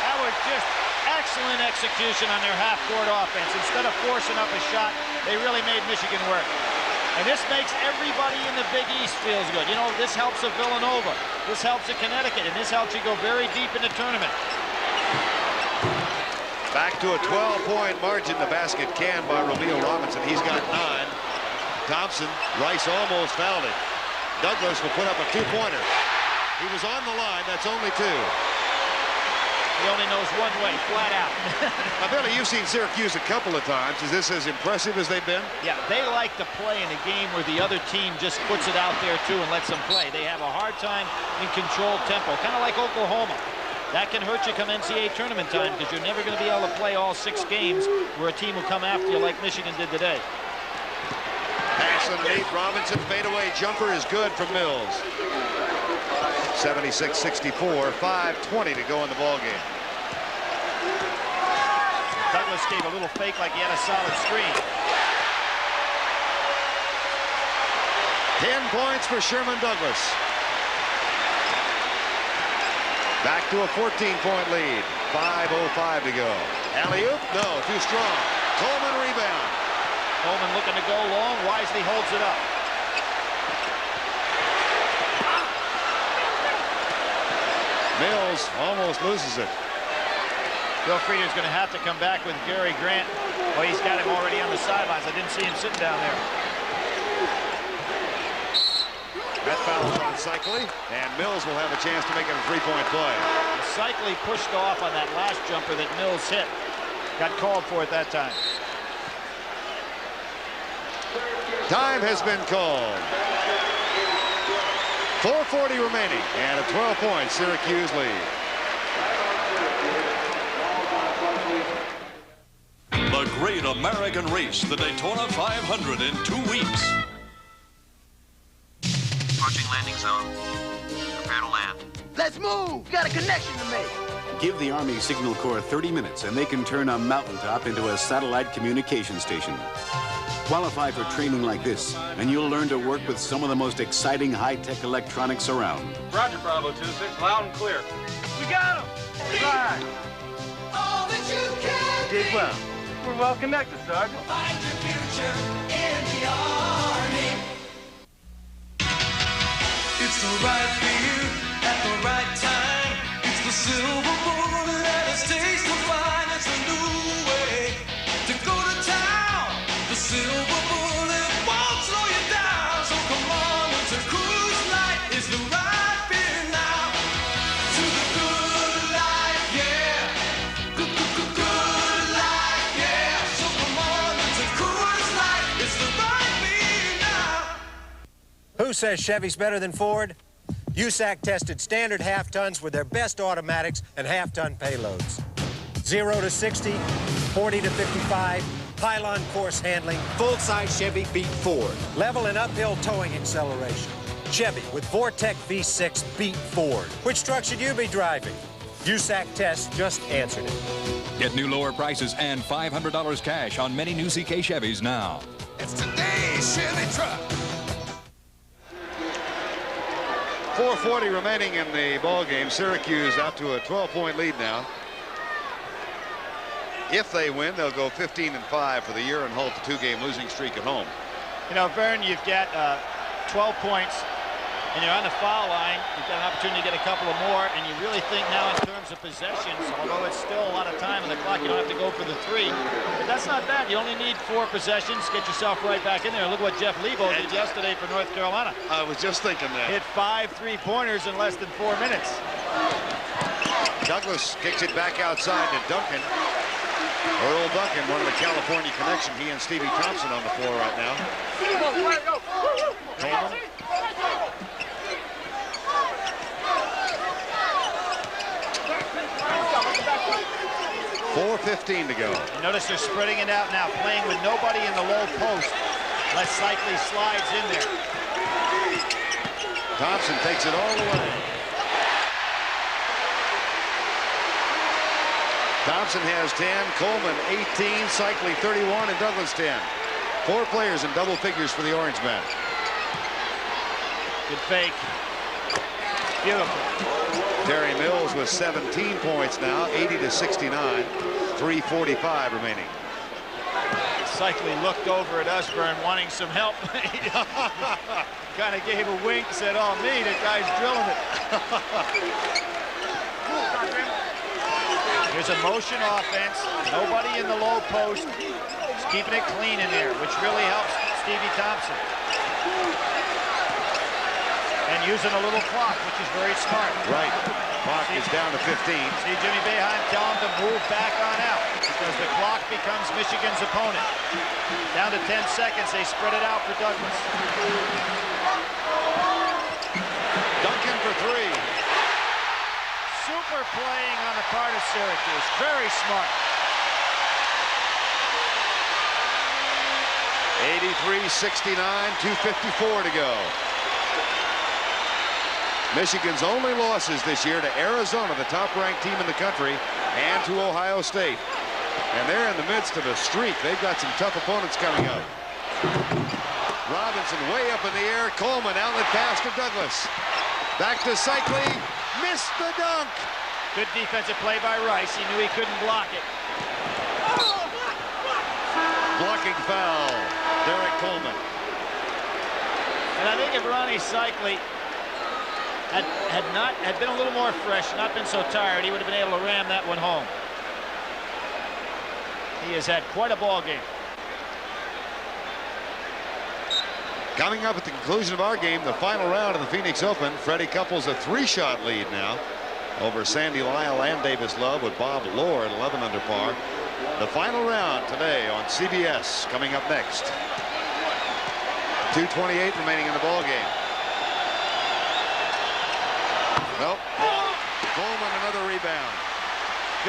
That was just excellent execution on their half-court offense. Instead of forcing up a shot, they really made Michigan work. And this makes everybody in the Big East feels good. You know, this helps a Villanova. This helps a Connecticut, and this helps you go very deep in the tournament. Back to a 12-point margin. The basket canned by Ramil Robinson. He's got 9. Thompson, Rice almost fouled it. Douglas will put up a 2-pointer. He was on the line. That's only 2. He only knows one way, flat out. Now, Billy, you've seen Syracuse a couple of times. Is this as impressive as they've been? Yeah, they like to play in a game where the other team just puts it out there, too, and lets them play. They have a hard time in controlled tempo, kind of like Oklahoma. That can hurt you come NCAA tournament time because you're never going to be able to play all 6 games where a team will come after you like Michigan did today. Pass underneath. Robinson fadeaway jumper is good from Mills. 76-64, 5:20 to go in the ballgame. Douglas gave a little fake like he had a solid screen. 10 points for Sherman Douglas. Back to a 14-point lead. 5:05 to go. Alley-oop, no, too strong. Coleman rebound. Coleman looking to go long. Wisely holds it up. Mills almost loses it. Bill Frieder's going to have to come back with Gary Grant. Oh, he's got him already on the sidelines. I didn't see him sitting down there. That foul's on Cycli, and Mills will have a chance to make it a three-point play. Cycli pushed off on that last jumper that Mills hit. Got called for it that time. Time has been called. 4:40 remaining, and a 12-point Syracuse lead. The Great American Race, the Daytona 500 in 2 weeks. Approaching landing zone. Prepare to land. Let's move! Got a connection to make. Give the Army Signal Corps 30 minutes and they can turn a mountaintop into a satellite communication station. Qualify for training like this, and you'll learn to work with some of the most exciting high-tech electronics around. Roger, Bravo 2-6, loud and clear. We got him! Goodbye. All that you can Did well. We're well connected, Sergeant. Find your future in the Army. It's the right fear at the right time. It's the silver bullet that has tasted fine. It's a new way to go to town. The silver bullet won't slow you down. So come on, it's a cruise light. It's the right fear now. To the good life, yeah. Good life, yeah. So come on, it's a cruise light. It's the right fear now. Who says Chevy's better than Ford? USAC tested standard half-tons with their best automatics and half-ton payloads. 0 to 60, 40 to 55, pylon course handling, full-size Chevy beat Ford. Level and uphill towing acceleration. Chevy with Vortec V6 beat Ford. Which truck should you be driving? USAC tests just answered it. Get new lower prices and $500 cash on many new CK Chevys now. It's today's Chevy truck. 4:40 remaining in the ball game. Syracuse out to a 12-point lead now. If they win, they'll go 15-5 for the year and halt the 2-game losing streak at home. You know, Vern, you've got 12 points, and you're on the foul line. You've got an opportunity to get a couple of more, and you really think now in terms of possessions, although it's still a lot of time on the clock, you don't have to go for the 3. But that's not bad. You only need 4 possessions. Get yourself right back in there. Look what Jeff Lebo did yesterday for North Carolina. I was just thinking that. Hit 5 3-pointers in less than 4 minutes. Douglas kicks it back outside to Duncan. Earl Duncan, one of the California connection. He and Stevie Thompson on the floor right now. Coleman. 4:15 to go. You notice they're spreading it out now, playing with nobody in the low post. Les Cycli slides in there. Thompson takes it all the way. Thompson has 10, Coleman 18, Cycli 31, and Douglas 10. 4 players in double figures for the Orange men. Good fake. Beautiful. Terry Mills with 17 points now, 80 to 69, 3:45 remaining. Cycli looked over at us, Vern, wanting some help. Kind of gave a wink, said, "Oh, me, the guy's drilling it." Here's a motion offense. Nobody in the low post. Just keeping it clean in there, which really helps Stevie Thompson. And using a little clock, which is very smart. Right. Clock is down to 15. See Jimmy Boeheim tell him to move back on out because the clock becomes Michigan's opponent. Down to 10 seconds. They spread it out for Douglas. Duncan for 3. Super playing on the part of Syracuse. Very smart. 83-69, 2:54 to go. Michigan's only losses this year to Arizona, the top-ranked team in the country, and to Ohio State. And they're in the midst of a streak. They've got some tough opponents coming up. Robinson way up in the air. Coleman outlet pass to Douglas. Back to Cycling. Missed the dunk. Good defensive play by Rice. He knew he couldn't block it. Blocking foul. Derek Coleman. And I think if Ronnie Cycling had been a little more fresh, not been so tired, he would have been able to ram that one home. He has had quite a ball game. Coming up at the conclusion of our game, the final round of the Phoenix Open. Freddie Couples a 3-shot lead now over Sandy Lyle and Davis Love, with Bob Lord 11 under par. The final round today on CBS coming up next. 2:28 remaining in the ball game. Nope. Coleman another rebound.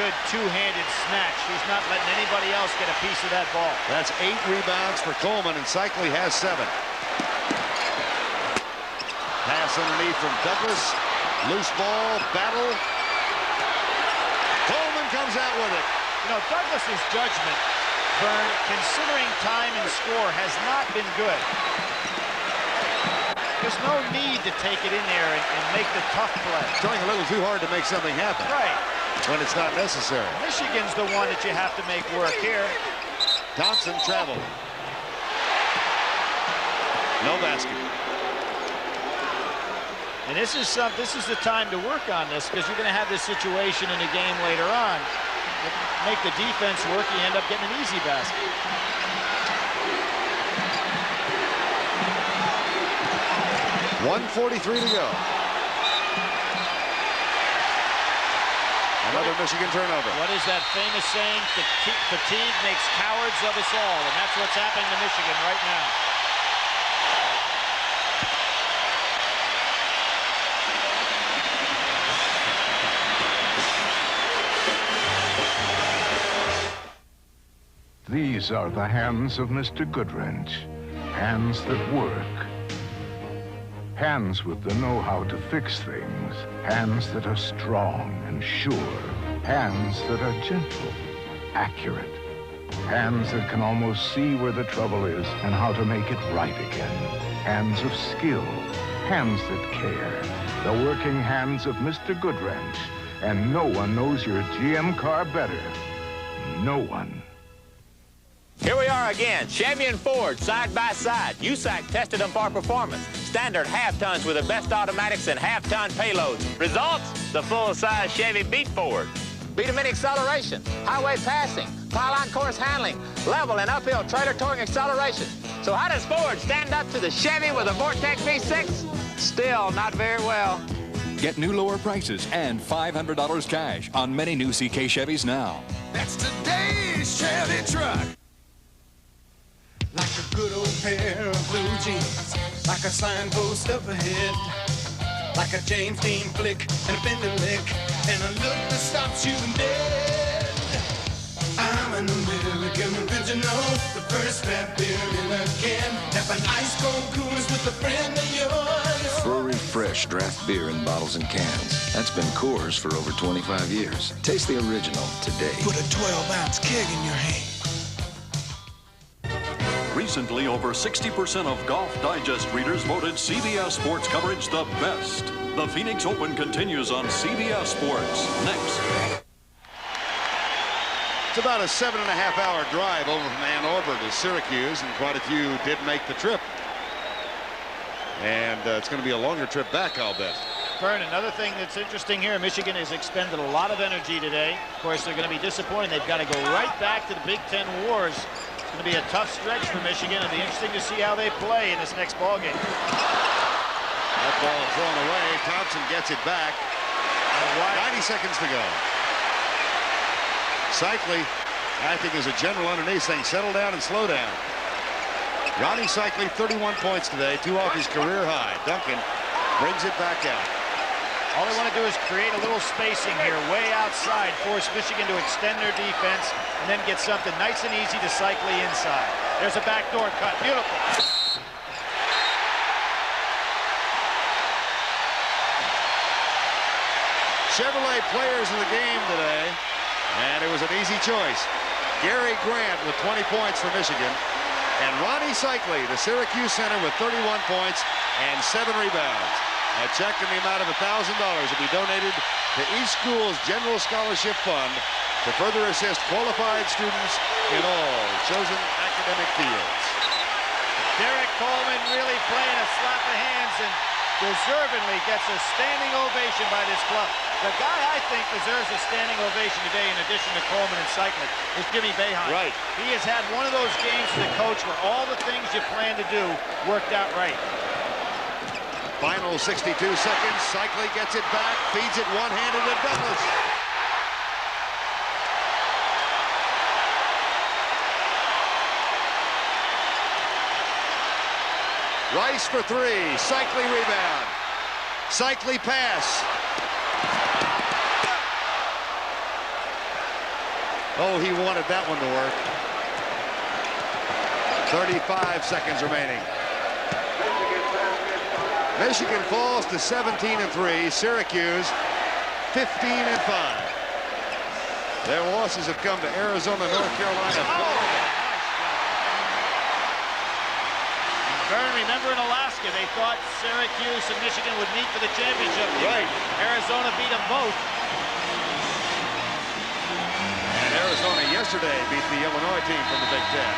Good two-handed snatch. He's not letting anybody else get a piece of that ball. That's 8 rebounds for Coleman, and Cycling has 7. Pass underneath from Douglas. Loose ball, battle. Coleman comes out with it. You know, Douglas's judgment, Vern, considering time and score, has not been good. There's no need to take it in there and make the tough play. Trying a little too hard to make something happen. Right. When it's not necessary. Michigan's the one that you have to make work here. Thompson traveled. No basket. And this is the time to work on this, because you're going to have this situation in the game later on. Make the defense work, you end up getting an easy basket. .143 to go. Another Michigan turnover. What is that famous saying? Fatigue makes cowards of us all, and that's what's happening to Michigan right now. These are the hands of Mr. Goodwrench. Hands that work. Hands with the know-how to fix things. Hands that are strong and sure. Hands that are gentle, accurate. Hands that can almost see where the trouble is and how to make it right again. Hands of skill. Hands that care. The working hands of Mr. Goodwrench. And no one knows your GM car better. No one. Here we are again, Chevy and Ford, side by side. USAC tested them for performance. Standard half-tons with the best automatics and half-ton payloads. Results? The full-size Chevy beat Ford. Beat them in acceleration, highway passing, pylon course handling, level and uphill trailer towing acceleration. So how does Ford stand up to the Chevy with a Vortec V6? Still not very well. Get new lower prices and $500 cash on many new CK Chevys now. That's today's Chevy truck. Like a good old pair of blue jeans, like a signpost up ahead, like a James Dean flick and a Bender lick, and a look that stops you dead. I'm an American original, the first fat beer in a can, tapping ice cold coolers with a friend of yours. Furry fresh draft beer in bottles and cans. That's been Coors for over 25 years. Taste the original today. Put a 12-ounce keg in your hand. Recently, over 60% of Golf Digest readers voted CBS Sports coverage the best. The Phoenix Open continues on CBS Sports. Next. It's about a 7.5-hour drive over from Ann Arbor to Syracuse, and quite a few did make the trip. And it's going to be a longer trip back, I'll bet. Vern, another thing that's interesting here, Michigan has expended a lot of energy today. Of course, they're going to be disappointed. They've got to go right back to the Big Ten wars. It's going to be a tough stretch for Michigan. It'll be interesting to see how they play in this next ballgame. That ball thrown away. Thompson gets it back. 90 seconds to go. Cycling acting as a general underneath, saying settle down and slow down. Ronnie Cycling, 31 points today, 2 off his career high. Duncan brings it back out. All they want to do is create a little spacing here, way outside, force Michigan to extend their defense, and then get something nice and easy to Cycling inside. There's a backdoor cut. Beautiful. Chevrolet players in the game today, and it was an easy choice. Gary Grant with 20 points for Michigan. And Ronnie Cycli, the Syracuse center, with 31 points and 7 rebounds. A check in the amount of $1,000 will be donated to each school's general scholarship fund to further assist qualified students in all chosen academic fields. Derek Coleman really playing a slap of hands and deservedly gets a standing ovation by this club. The guy I think deserves a standing ovation today, in addition to Coleman and Cycli, is Jimmy Boeheim. Right. He has had one of those games for the coach where all the things you plan to do worked out right. Final 62 seconds. Cycli gets it back, feeds it one-handed to Douglas. Rice for 3. Cycli rebound. Cycli pass. Oh, he wanted that one to work. 35 seconds remaining. Michigan falls to 17-3. Syracuse 15-5. Their losses have come to Arizona, North Carolina. Vern, remember in Alaska, they thought Syracuse and Michigan would meet for the championship. Right. Arizona beat them both. And Arizona yesterday beat the Illinois team from the Big Ten.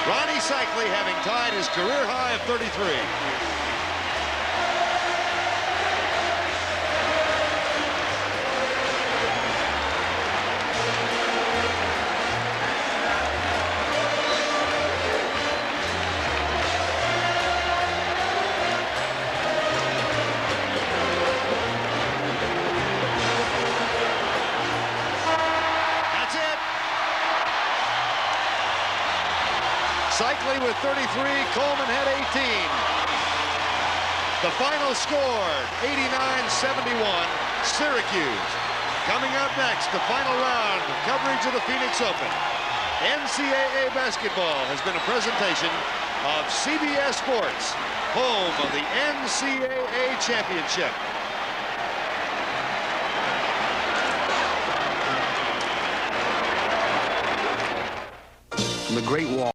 Ronnie Cycli having tied his career high of 33. Cycli with 33, Coleman had 18. The final score, 89-71, Syracuse. Coming up next, the final round of coverage of the Phoenix Open. NCAA basketball has been a presentation of CBS Sports, home of the NCAA championship. The Great Wall.